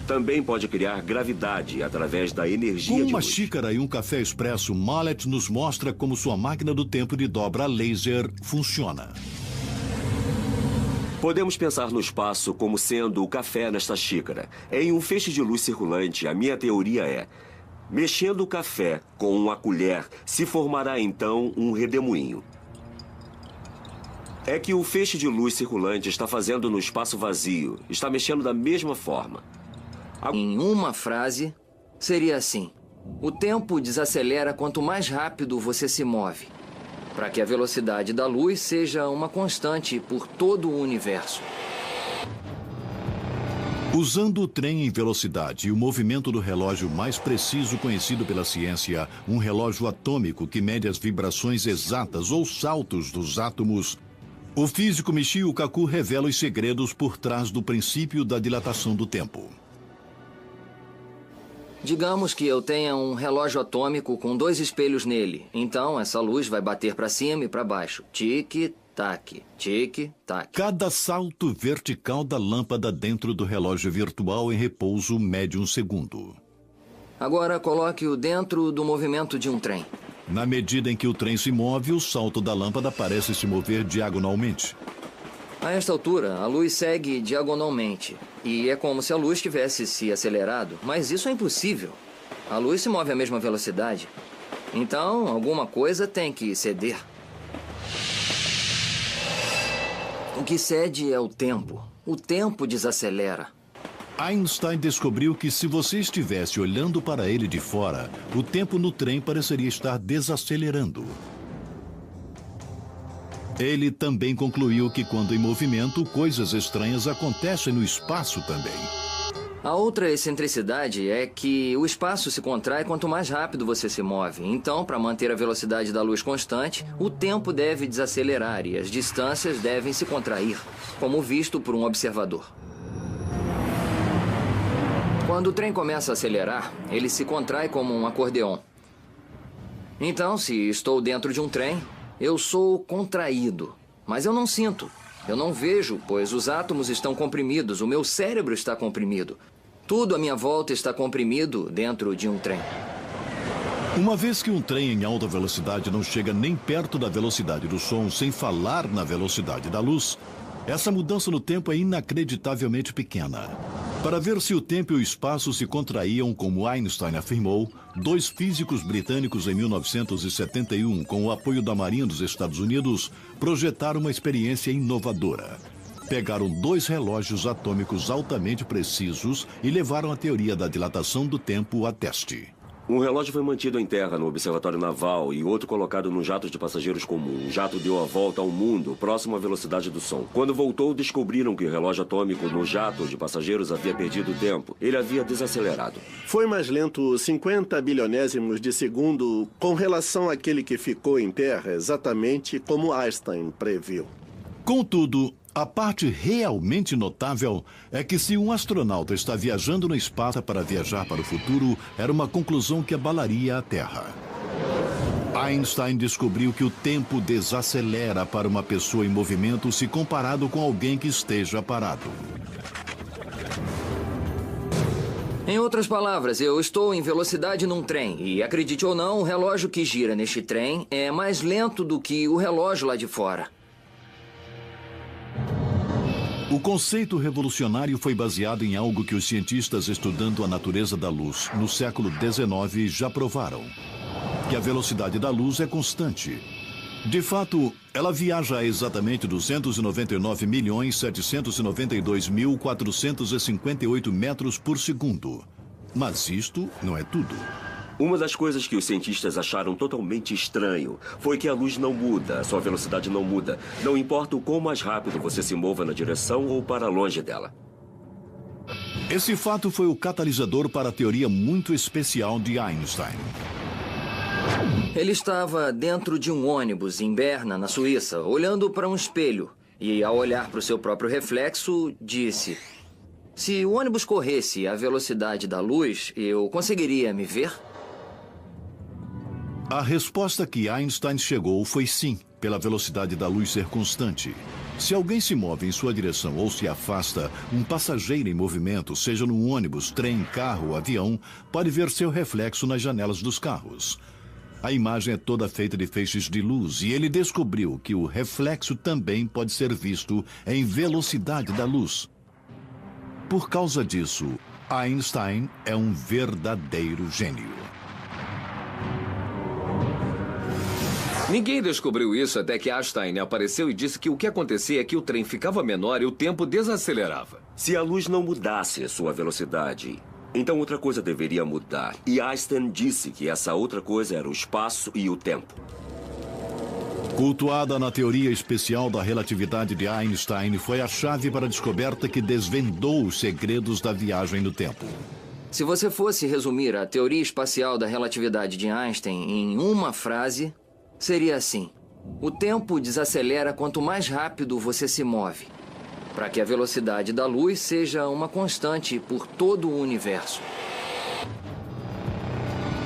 também pode criar gravidade através da energia Com de uma luz. xícara e um café expresso, Mallet nos mostra como sua máquina do tempo de dobra laser funciona. Podemos pensar no espaço como sendo o café nesta xícara. Em um feixe de luz circulante, a minha teoria é: mexendo o café com uma colher, se formará então um redemoinho. É que o feixe de luz circulante está fazendo no espaço vazio, está mexendo da mesma forma. Em uma frase, seria assim: o tempo desacelera quanto mais rápido você se move, para que a velocidade da luz seja uma constante por todo o universo. Usando o trem em velocidade e o movimento do relógio mais preciso conhecido pela ciência, um relógio atômico que mede as vibrações exatas ou saltos dos átomos, o físico Michio Kaku revela os segredos por trás do princípio da dilatação do tempo. Digamos que eu tenha um relógio atômico com 2 espelhos nele. Então, essa luz vai bater para cima e para baixo. Tic-tac, tic-tac. Cada salto vertical da lâmpada dentro do relógio virtual em repouso mede um segundo. Agora, coloque-o dentro do movimento de um trem. Na medida em que o trem se move, o salto da lâmpada parece se mover diagonalmente. A esta altura, a luz segue diagonalmente. E é como se a luz tivesse se acelerado. Mas isso é impossível. A luz se move à mesma velocidade. Então, alguma coisa tem que ceder. O que cede é o tempo. O tempo desacelera. Einstein descobriu que se você estivesse olhando para ele de fora, o tempo no trem pareceria estar desacelerando. Ele também concluiu que quando em movimento, coisas estranhas acontecem no espaço também. A outra excentricidade é que o espaço se contrai quanto mais rápido você se move. Então, para manter a velocidade da luz constante, o tempo deve desacelerar e as distâncias devem se contrair, como visto por um observador. Quando o trem começa a acelerar, ele se contrai como um acordeon. Então, se estou dentro de um trem, eu sou contraído, mas eu não sinto. Eu não vejo, pois os átomos estão comprimidos, o meu cérebro está comprimido. Tudo à minha volta está comprimido dentro de um trem. Uma vez que um trem em alta velocidade não chega nem perto da velocidade do som, sem falar na velocidade da luz, essa mudança no tempo é inacreditavelmente pequena. Para ver se o tempo e o espaço se contraíam, como Einstein afirmou, 2 físicos britânicos em 1971, com o apoio da Marinha dos Estados Unidos, projetaram uma experiência inovadora. Pegaram 2 relógios atômicos altamente precisos e levaram a teoria da dilatação do tempo a teste. Um relógio foi mantido em terra no Observatório Naval e outro colocado num jato de passageiros comum. O jato deu a volta ao mundo, próximo à velocidade do som. Quando voltou, descobriram que o relógio atômico no jato de passageiros havia perdido tempo. Ele havia desacelerado. Foi mais lento 50 bilionésimos de segundo com relação àquele que ficou em terra, exatamente como Einstein previu. Contudo, a parte realmente notável é que se um astronauta está viajando no espaço para viajar para o futuro, era uma conclusão que abalaria a Terra. Einstein descobriu que o tempo desacelera para uma pessoa em movimento se comparado com alguém que esteja parado. Em outras palavras, eu estou em velocidade num trem e, acredite ou não, o relógio que gira neste trem é mais lento do que o relógio lá de fora. O conceito revolucionário foi baseado em algo que os cientistas estudando a natureza da luz no século XIX já provaram: que a velocidade da luz é constante. De fato, ela viaja a exatamente 299.792.458 metros por segundo. Mas isto não é tudo. Uma das coisas que os cientistas acharam totalmente estranho foi que a luz não muda, a sua velocidade não muda. Não importa o quão mais rápido você se mova na direção ou para longe dela. Esse fato foi o catalisador para a teoria muito especial de Einstein. Ele estava dentro de um ônibus em Berna, na Suíça, olhando para um espelho. E, ao olhar para o seu próprio reflexo, disse: Se o ônibus corresse à velocidade da luz, eu conseguiria me ver? A resposta que Einstein chegou foi sim, pela velocidade da luz ser constante. Se alguém se move em sua direção ou se afasta, um passageiro em movimento, seja num ônibus, trem, carro ou avião, pode ver seu reflexo nas janelas dos carros. A imagem é toda feita de feixes de luz e ele descobriu que o reflexo também pode ser visto em velocidade da luz. Por causa disso, Einstein é um verdadeiro gênio. Ninguém descobriu isso até que Einstein apareceu e disse que o que acontecia é que o trem ficava menor e o tempo desacelerava. Se a luz não mudasse sua velocidade, então outra coisa deveria mudar. E Einstein disse que essa outra coisa era o espaço e o tempo. Cultuada na teoria especial da relatividade de Einstein, foi a chave para a descoberta que desvendou os segredos da viagem no tempo. Se você fosse resumir a teoria espacial da relatividade de Einstein em uma frase, seria assim: o tempo desacelera quanto mais rápido você se move, para que a velocidade da luz seja uma constante por todo o universo.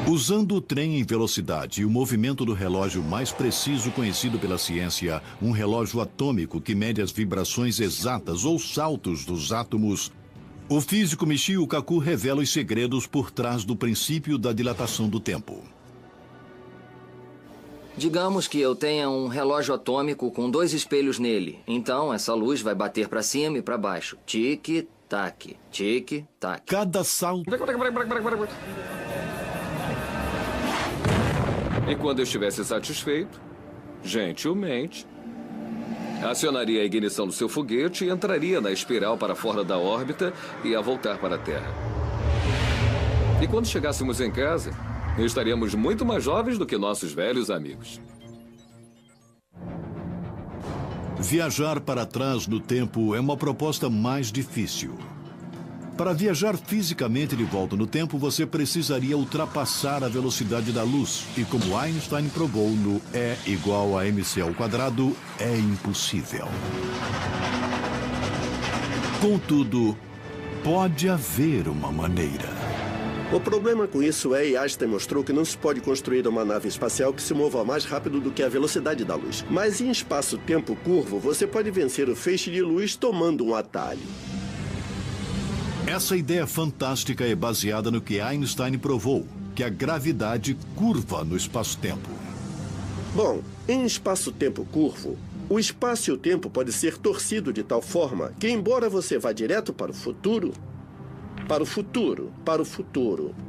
Usando o trem em velocidade e o movimento do relógio mais preciso conhecido pela ciência, um relógio atômico que mede as vibrações exatas ou saltos dos átomos, o físico Michio Kaku revela os segredos por trás do princípio da dilatação do tempo. Digamos que eu tenha um relógio atômico com 2 espelhos nele. Então, essa luz vai bater para cima e para baixo. Tic-tac, tic-tac. Cada salto... E quando eu estivesse satisfeito, gentilmente, acionaria a ignição do seu foguete e entraria na espiral para fora da órbita e ia voltar para a Terra. E quando chegássemos em casa, estaríamos muito mais jovens do que nossos velhos amigos. Viajar para trás no tempo é uma proposta mais difícil. Para viajar fisicamente de volta no tempo, você precisaria ultrapassar a velocidade da luz. E como Einstein provou no E igual a mc ao quadrado, é impossível. Contudo, pode haver uma maneira. O problema com isso é, e Einstein mostrou, que não se pode construir uma nave espacial que se mova mais rápido do que a velocidade da luz. Mas em espaço-tempo curvo, você pode vencer o feixe de luz tomando um atalho. Essa ideia fantástica é baseada no que Einstein provou, que a gravidade curva no espaço-tempo. Bom, em espaço-tempo curvo, o espaço e o tempo pode ser torcido de tal forma que, embora você vá direto para o futuro,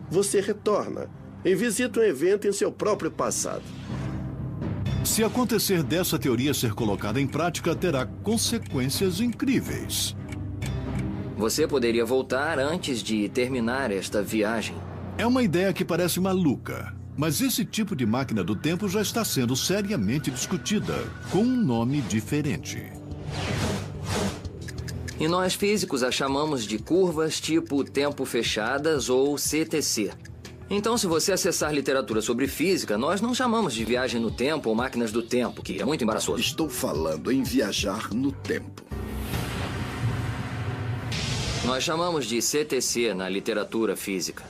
você retorna e visita um evento em seu próprio passado. Se acontecer dessa teoria ser colocada em prática, terá consequências incríveis. Você poderia voltar antes de terminar esta viagem. É uma ideia que parece maluca, mas esse tipo de máquina do tempo já está sendo seriamente discutida, com um nome diferente. E nós físicos a chamamos de curvas tipo tempo fechadas ou CTC. Então, se você acessar literatura sobre física, nós não chamamos de viagem no tempo ou máquinas do tempo, que é muito embaraçoso. Estou falando em viajar no tempo. Nós chamamos de CTC na literatura física.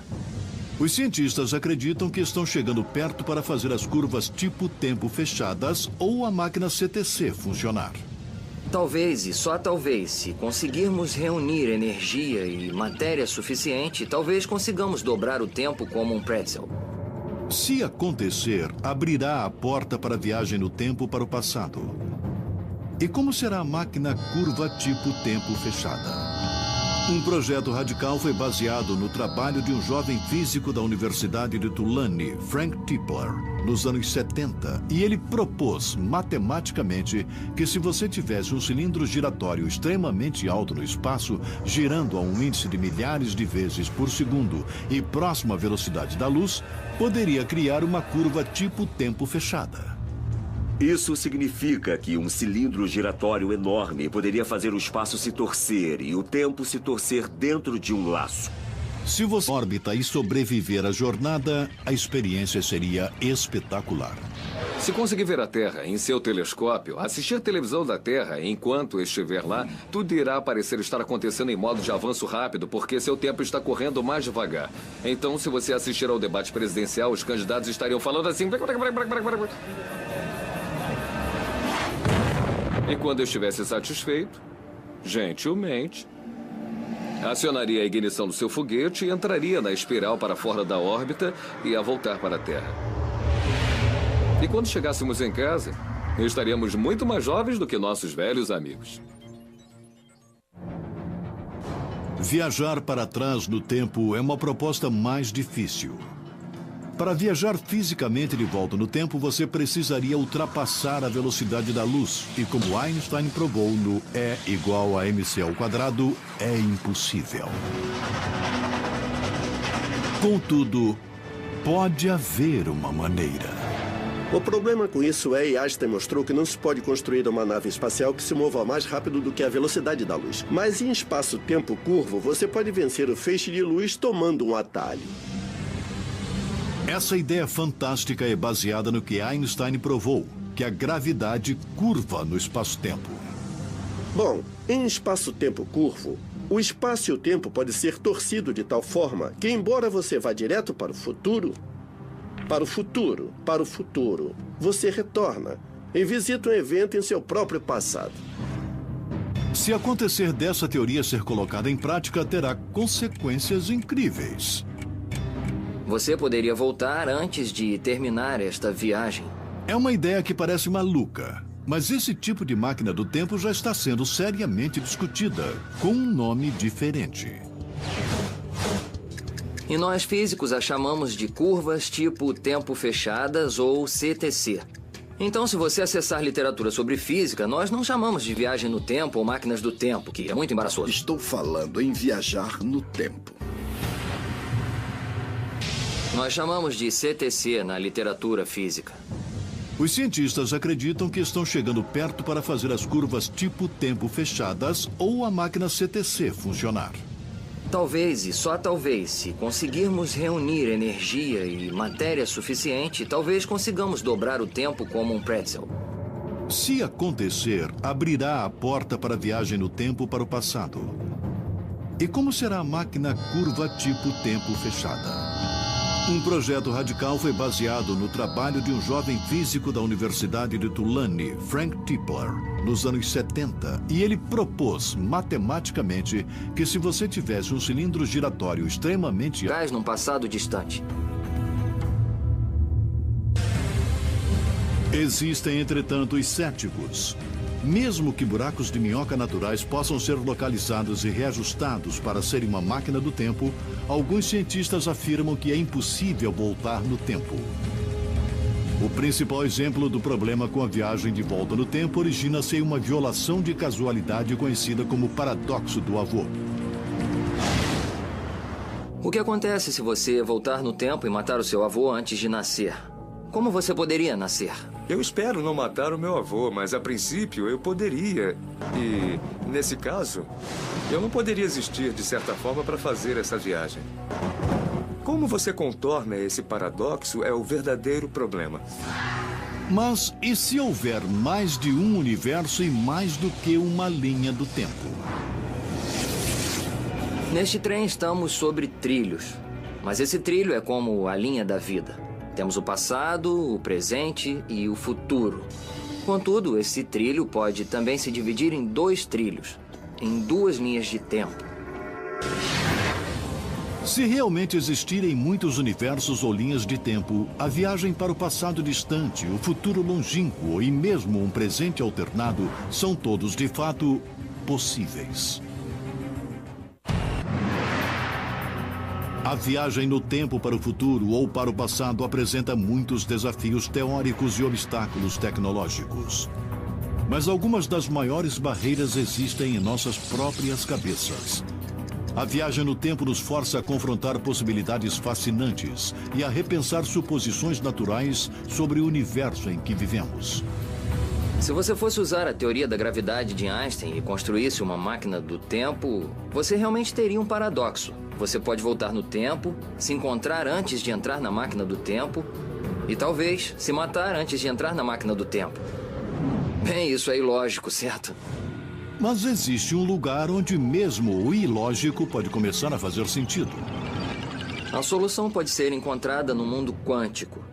Os cientistas acreditam que estão chegando perto para fazer as curvas tipo tempo fechadas ou a máquina CTC funcionar. Talvez, e só talvez, se conseguirmos reunir energia e matéria suficiente, talvez consigamos dobrar o tempo como um pretzel. Se acontecer, abrirá a porta para a viagem no tempo para o passado. E como será a máquina curva tipo tempo fechada? Um projeto radical foi baseado no trabalho de um jovem físico da Universidade de Tulane, Frank Tipler, nos anos 70. E ele propôs, matematicamente, que se você tivesse um cilindro giratório extremamente alto no espaço, girando a um índice de milhares de vezes por segundo e próximo à velocidade da luz, poderia criar uma curva tipo tempo fechada. Isso significa que um cilindro giratório enorme poderia fazer o espaço se torcer e o tempo se torcer dentro de um laço. Se você órbita e sobreviver à jornada, a experiência seria espetacular. Se conseguir ver a Terra em seu telescópio, assistir televisão da Terra enquanto estiver lá, tudo irá parecer estar acontecendo em modo de avanço rápido, porque seu tempo está correndo mais devagar. Então, se você assistir ao debate presidencial, os candidatos estariam falando assim... E quando eu estivesse satisfeito, gentilmente, acionaria a ignição do seu foguete e entraria na espiral para fora da órbita e ia voltar para a Terra. E quando chegássemos em casa, estaríamos muito mais jovens do que nossos velhos amigos. Viajar para trás no tempo é uma proposta mais difícil. Para viajar fisicamente de volta no tempo, você precisaria ultrapassar a velocidade da luz. E como Einstein provou no E igual a mc², é impossível. Contudo, pode haver uma maneira. O problema com isso é, e Einstein mostrou, que não se pode construir uma nave espacial que se mova mais rápido do que a velocidade da luz. Mas em espaço-tempo curvo, você pode vencer o feixe de luz tomando um atalho. Essa ideia fantástica é baseada no que Einstein provou, que a gravidade curva no espaço-tempo. Bom, em espaço-tempo curvo, o espaço e o tempo pode ser torcido de tal forma que, embora você vá direto para o futuro, você retorna e visita um evento em seu próprio passado. Se acontecer dessa teoria ser colocada em prática, terá consequências incríveis. Você poderia voltar antes de terminar esta viagem. É uma ideia que parece maluca, mas esse tipo de máquina do tempo já está sendo seriamente discutida, com um nome diferente. E nós físicos a chamamos de curvas tipo tempo fechadas ou CTC. Então, se você acessar literatura sobre física, nós não chamamos de viagem no tempo ou máquinas do tempo, que é muito embaraçoso. Estou falando em viajar no tempo. Nós chamamos de CTC na literatura física. Os cientistas acreditam que estão chegando perto para fazer as curvas tipo tempo fechadas ou a máquina CTC funcionar. Talvez, e só talvez, se conseguirmos reunir energia e matéria suficiente, talvez consigamos dobrar o tempo como um pretzel. Se acontecer, abrirá a porta para a viagem no tempo para o passado. E como será a máquina curva tipo tempo fechada? Um projeto radical foi baseado no trabalho de um jovem físico da Universidade de Tulane, Frank Tipler, nos anos 70. E ele propôs, matematicamente, que se você tivesse um cilindro giratório extremamente... Gás num passado distante. Existem, entretanto, os céticos. Mesmo que buracos de minhoca naturais possam ser localizados e reajustados para serem uma máquina do tempo, alguns cientistas afirmam que é impossível voltar no tempo. O principal exemplo do problema com a viagem de volta no tempo origina-se em uma violação de casualidade conhecida como paradoxo do avô. O que acontece se você voltar no tempo e matar o seu avô antes de nascer? Como você poderia nascer? Eu espero não matar o meu avô, mas a princípio eu poderia. E, nesse caso, eu não poderia existir de certa forma para fazer essa viagem. Como você contorna esse paradoxo é o verdadeiro problema. Mas e se houver mais de um universo e mais do que uma linha do tempo? Neste trem estamos sobre trilhos. Mas esse trilho é como a linha da vida. Temos o passado, o presente e o futuro. Contudo, esse trilho pode também se dividir em 2 trilhos, em 2 linhas de tempo. Se realmente existirem muitos universos ou linhas de tempo, a viagem para o passado distante, o futuro longínquo e mesmo um presente alternado são todos, de fato, possíveis. A viagem no tempo para o futuro ou para o passado apresenta muitos desafios teóricos e obstáculos tecnológicos. Mas algumas das maiores barreiras existem em nossas próprias cabeças. A viagem no tempo nos força a confrontar possibilidades fascinantes e a repensar suposições naturais sobre o universo em que vivemos. Se você fosse usar a teoria da gravidade de Einstein e construísse uma máquina do tempo, você realmente teria um paradoxo. Você pode voltar no tempo, se encontrar antes de entrar na máquina do tempo e talvez se matar antes de entrar na máquina do tempo. Bem, isso é ilógico, certo? Mas existe um lugar onde mesmo o ilógico pode começar a fazer sentido. A solução pode ser encontrada no mundo quântico.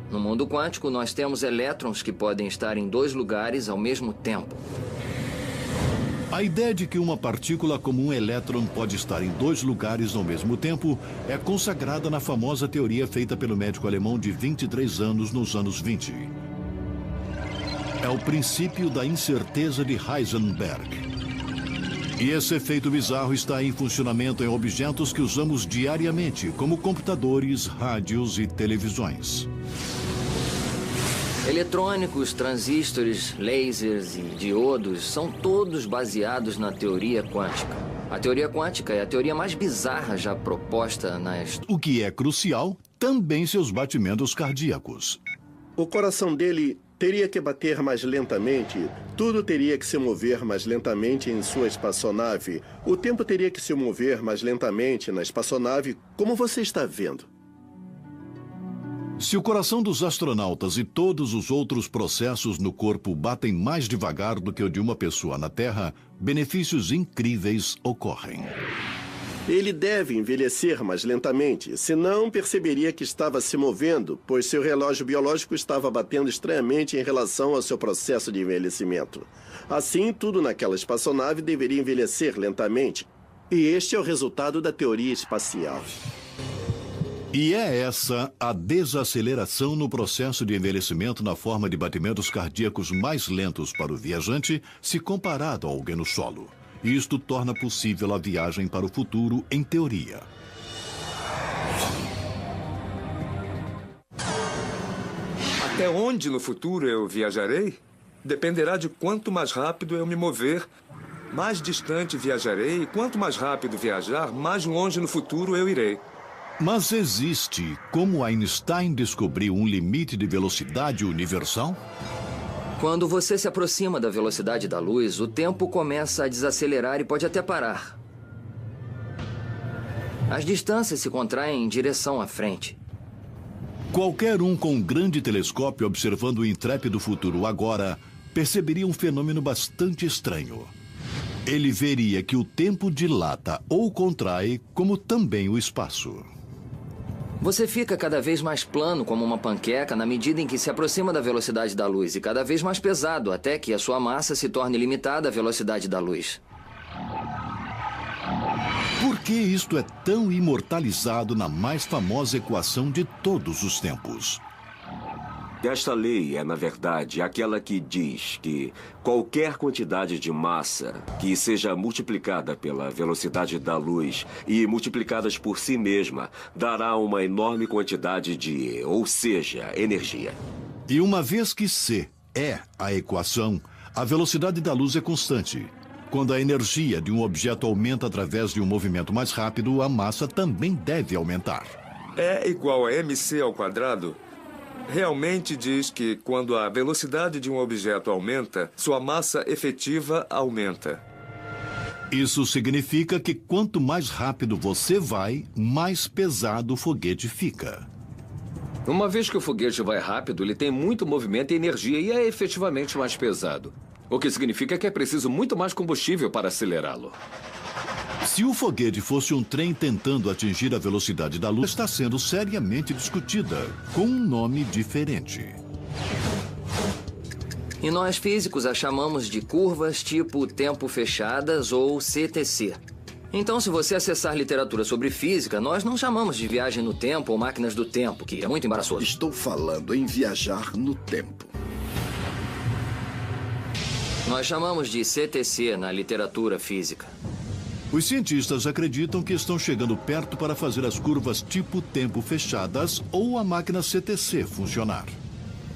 No mundo quântico, nós temos elétrons que podem estar em 2 lugares ao mesmo tempo. A ideia de que uma partícula como um elétron pode estar em 2 lugares ao mesmo tempo é consagrada na famosa teoria feita pelo médico alemão de 23 anos nos anos 20. É o princípio da incerteza de Heisenberg. E esse efeito bizarro está em funcionamento em objetos que usamos diariamente, como computadores, rádios e televisões. Eletrônicos, transistores, lasers e diodos são todos baseados na teoria quântica. A teoria quântica é a teoria mais bizarra já proposta na história. O que é crucial, também seus batimentos cardíacos. O coração dele teria que bater mais lentamente, tudo teria que se mover mais lentamente em sua espaçonave, o tempo teria que se mover mais lentamente na espaçonave, como você está vendo. Se o coração dos astronautas e todos os outros processos no corpo batem mais devagar do que o de uma pessoa na Terra, benefícios incríveis ocorrem. Ele deve envelhecer mais lentamente, senão perceberia que estava se movendo, pois seu relógio biológico estava batendo estranhamente em relação ao seu processo de envelhecimento. Assim, tudo naquela espaçonave deveria envelhecer lentamente. E este é o resultado da teoria espacial. E é essa a desaceleração no processo de envelhecimento na forma de batimentos cardíacos mais lentos para o viajante se comparado a alguém no solo. Isto torna possível a viagem para o futuro em teoria. Até onde no futuro eu viajarei? Dependerá de quanto mais rápido eu me mover, mais distante viajarei, e quanto mais rápido viajar, mais longe no futuro eu irei. Mas existe como Einstein descobriu um limite de velocidade universal? Quando você se aproxima da velocidade da luz, o tempo começa a desacelerar e pode até parar. As distâncias se contraem em direção à frente. Qualquer um com um grande telescópio observando o intrépido futuro agora perceberia um fenômeno bastante estranho. Ele veria que o tempo dilata ou contrai, como também o espaço. Você fica cada vez mais plano como uma panqueca na medida em que se aproxima da velocidade da luz e cada vez mais pesado até que a sua massa se torne limitada à velocidade da luz. Por que isto é tão imortalizado na mais famosa equação de todos os tempos? Esta lei é, na verdade, aquela que diz que qualquer quantidade de massa que seja multiplicada pela velocidade da luz e multiplicadas por si mesma dará uma enorme quantidade de, ou seja, energia. E uma vez que C é a equação, a velocidade da luz é constante. Quando a energia de um objeto aumenta através de um movimento mais rápido, a massa também deve aumentar. E igual a mc ao quadrado realmente diz que quando a velocidade de um objeto aumenta, sua massa efetiva aumenta. Isso significa que quanto mais rápido você vai, mais pesado o foguete fica. Uma vez que o foguete vai rápido, ele tem muito movimento e energia e é efetivamente mais pesado. O que significa que é preciso muito mais combustível para acelerá-lo. Se o foguete fosse um trem tentando atingir a velocidade da luz, está sendo seriamente discutida, com um nome diferente. E nós físicos a chamamos de curvas tipo tempo fechadas ou CTC. Então, se você acessar literatura sobre física, nós não chamamos de viagem no tempo ou máquinas do tempo, que é muito embaraçoso. Estou falando em viajar no tempo. Nós chamamos de CTC na literatura física. Os cientistas acreditam que estão chegando perto para fazer as curvas tipo tempo fechadas ou a máquina CTC funcionar.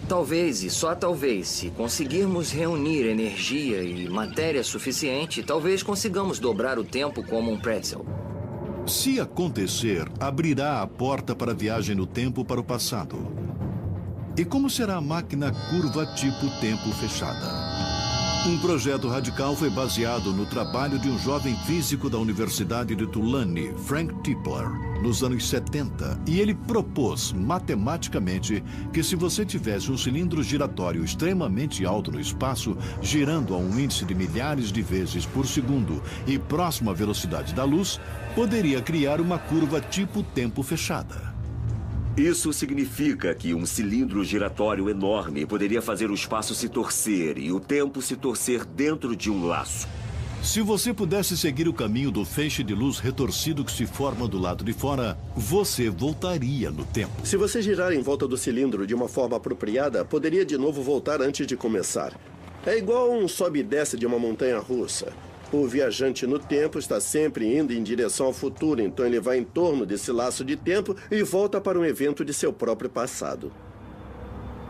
Talvez, e só talvez, se conseguirmos reunir energia e matéria suficiente, talvez consigamos dobrar o tempo como um pretzel. Se acontecer, abrirá a porta para a viagem no tempo para o passado. E como será a máquina curva tipo tempo fechada? Um projeto radical foi baseado no trabalho de um jovem físico da Universidade de Tulane, Frank Tipler, nos anos 70. E ele propôs, matematicamente, que se você tivesse um cilindro giratório extremamente alto no espaço, girando a um índice de milhares de vezes por segundo e próximo à velocidade da luz, poderia criar uma curva tipo tempo fechada. Isso significa que um cilindro giratório enorme poderia fazer o espaço se torcer e o tempo se torcer dentro de um laço. Se você pudesse seguir o caminho do feixe de luz retorcido que se forma do lado de fora, você voltaria no tempo. Se você girar em volta do cilindro de uma forma apropriada, poderia de novo voltar antes de começar. É igual um sobe e desce de uma montanha russa. O viajante no tempo está sempre indo em direção ao futuro, então ele vai em torno desse laço de tempo e volta para um evento de seu próprio passado.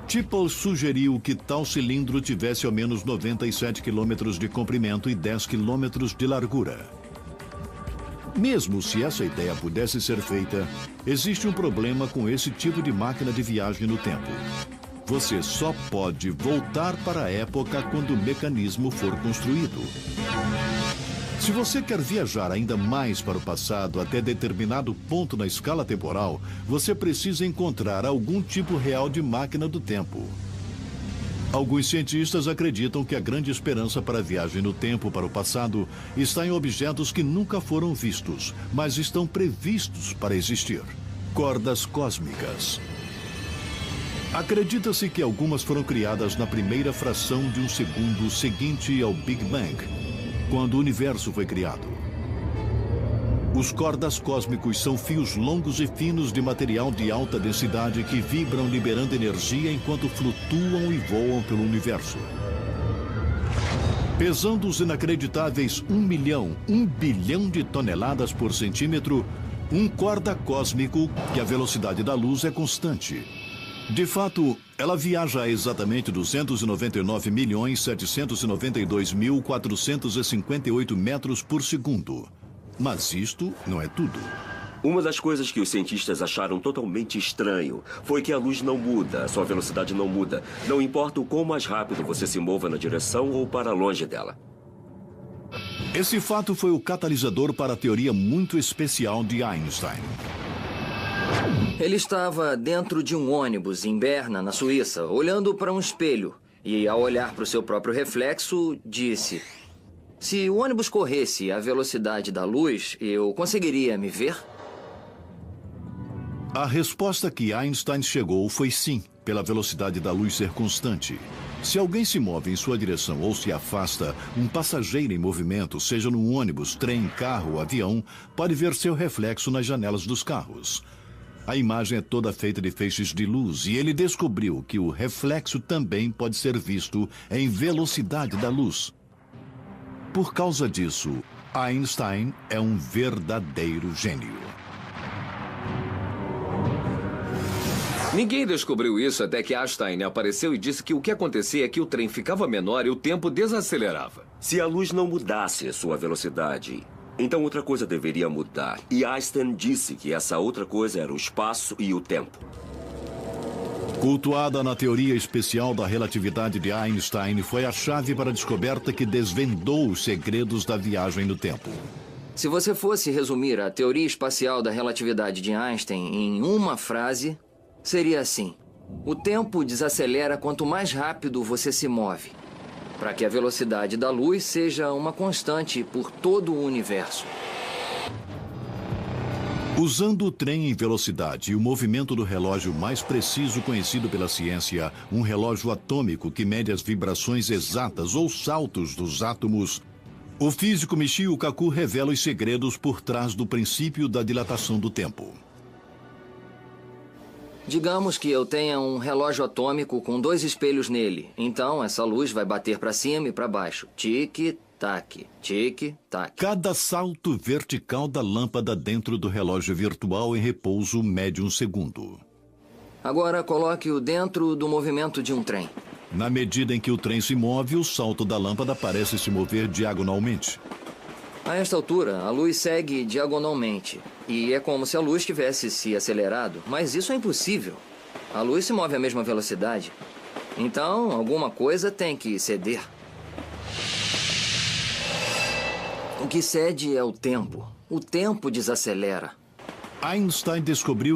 Tipple sugeriu que tal cilindro tivesse ao menos 97 quilômetros de comprimento e 10 quilômetros de largura. Mesmo se essa ideia pudesse ser feita, existe um problema com esse tipo de máquina de viagem no tempo. Você só pode voltar para a época quando o mecanismo for construído. Se você quer viajar ainda mais para o passado até determinado ponto na escala temporal, você precisa encontrar algum tipo real de máquina do tempo. Alguns cientistas acreditam que a grande esperança para a viagem no tempo para o passado está em objetos que nunca foram vistos, mas estão previstos para existir. Cordas cósmicas. Acredita-se que algumas foram criadas na primeira fração de um segundo seguinte ao Big Bang, quando o universo foi criado. Os cordas cósmicos são fios longos e finos de material de alta densidade que vibram liberando energia enquanto flutuam e voam pelo universo. Pesando os inacreditáveis 1 bilhão de toneladas por centímetro, um corda cósmico, que a velocidade da luz é constante. De fato, ela viaja a exatamente 299.792.458 metros por segundo. Mas isto não é tudo. Uma das coisas que os cientistas acharam totalmente estranho foi que a luz não muda, sua velocidade não muda. Não importa o quão mais rápido você se mova na direção ou para longe dela. Esse fato foi o catalisador para a teoria muito especial de Einstein. Ele estava dentro de um ônibus em Berna, na Suíça, olhando para um espelho. E, ao olhar para o seu próprio reflexo, disse: se o ônibus corresse à velocidade da luz, eu conseguiria me ver? A resposta que Einstein chegou foi sim, pela velocidade da luz ser constante. Se alguém se move em sua direção ou se afasta, um passageiro em movimento, seja num ônibus, trem, carro ou avião, pode ver seu reflexo nas janelas dos carros. A imagem é toda feita de feixes de luz e ele descobriu que o reflexo também pode ser visto em velocidade da luz. Por causa disso, Einstein é um verdadeiro gênio. Ninguém descobriu isso até que Einstein apareceu e disse que o que acontecia é que o trem ficava menor e o tempo desacelerava. Se a luz não mudasse sua velocidade, então outra coisa deveria mudar. E Einstein disse que essa outra coisa era o espaço e o tempo. Cultuada na teoria especial da relatividade de Einstein, foi a chave para a descoberta que desvendou os segredos da viagem no tempo. Se você fosse resumir a teoria espacial da relatividade de Einstein em uma frase, seria assim: o tempo desacelera quanto mais rápido você se move, para que a velocidade da luz seja uma constante por todo o universo. Usando o trem em velocidade e o movimento do relógio mais preciso conhecido pela ciência, um relógio atômico que mede as vibrações exatas ou saltos dos átomos, o físico Michio Kaku revela os segredos por trás do princípio da dilatação do tempo. Digamos que eu tenha um relógio atômico com 2 espelhos nele. Então, essa luz vai bater para cima e para baixo. Tic-tac, tic-tac. Cada salto vertical da lâmpada dentro do relógio virtual em repouso mede 1 segundo. Agora, coloque-o dentro do movimento de um trem. Na medida em que o trem se move, o salto da lâmpada parece se mover diagonalmente. A esta altura, a luz segue diagonalmente. E é como se a luz tivesse se acelerado. Mas isso é impossível. A luz se move à mesma velocidade. Então, alguma coisa tem que ceder. O que cede é o tempo. O tempo desacelera. Einstein descobriu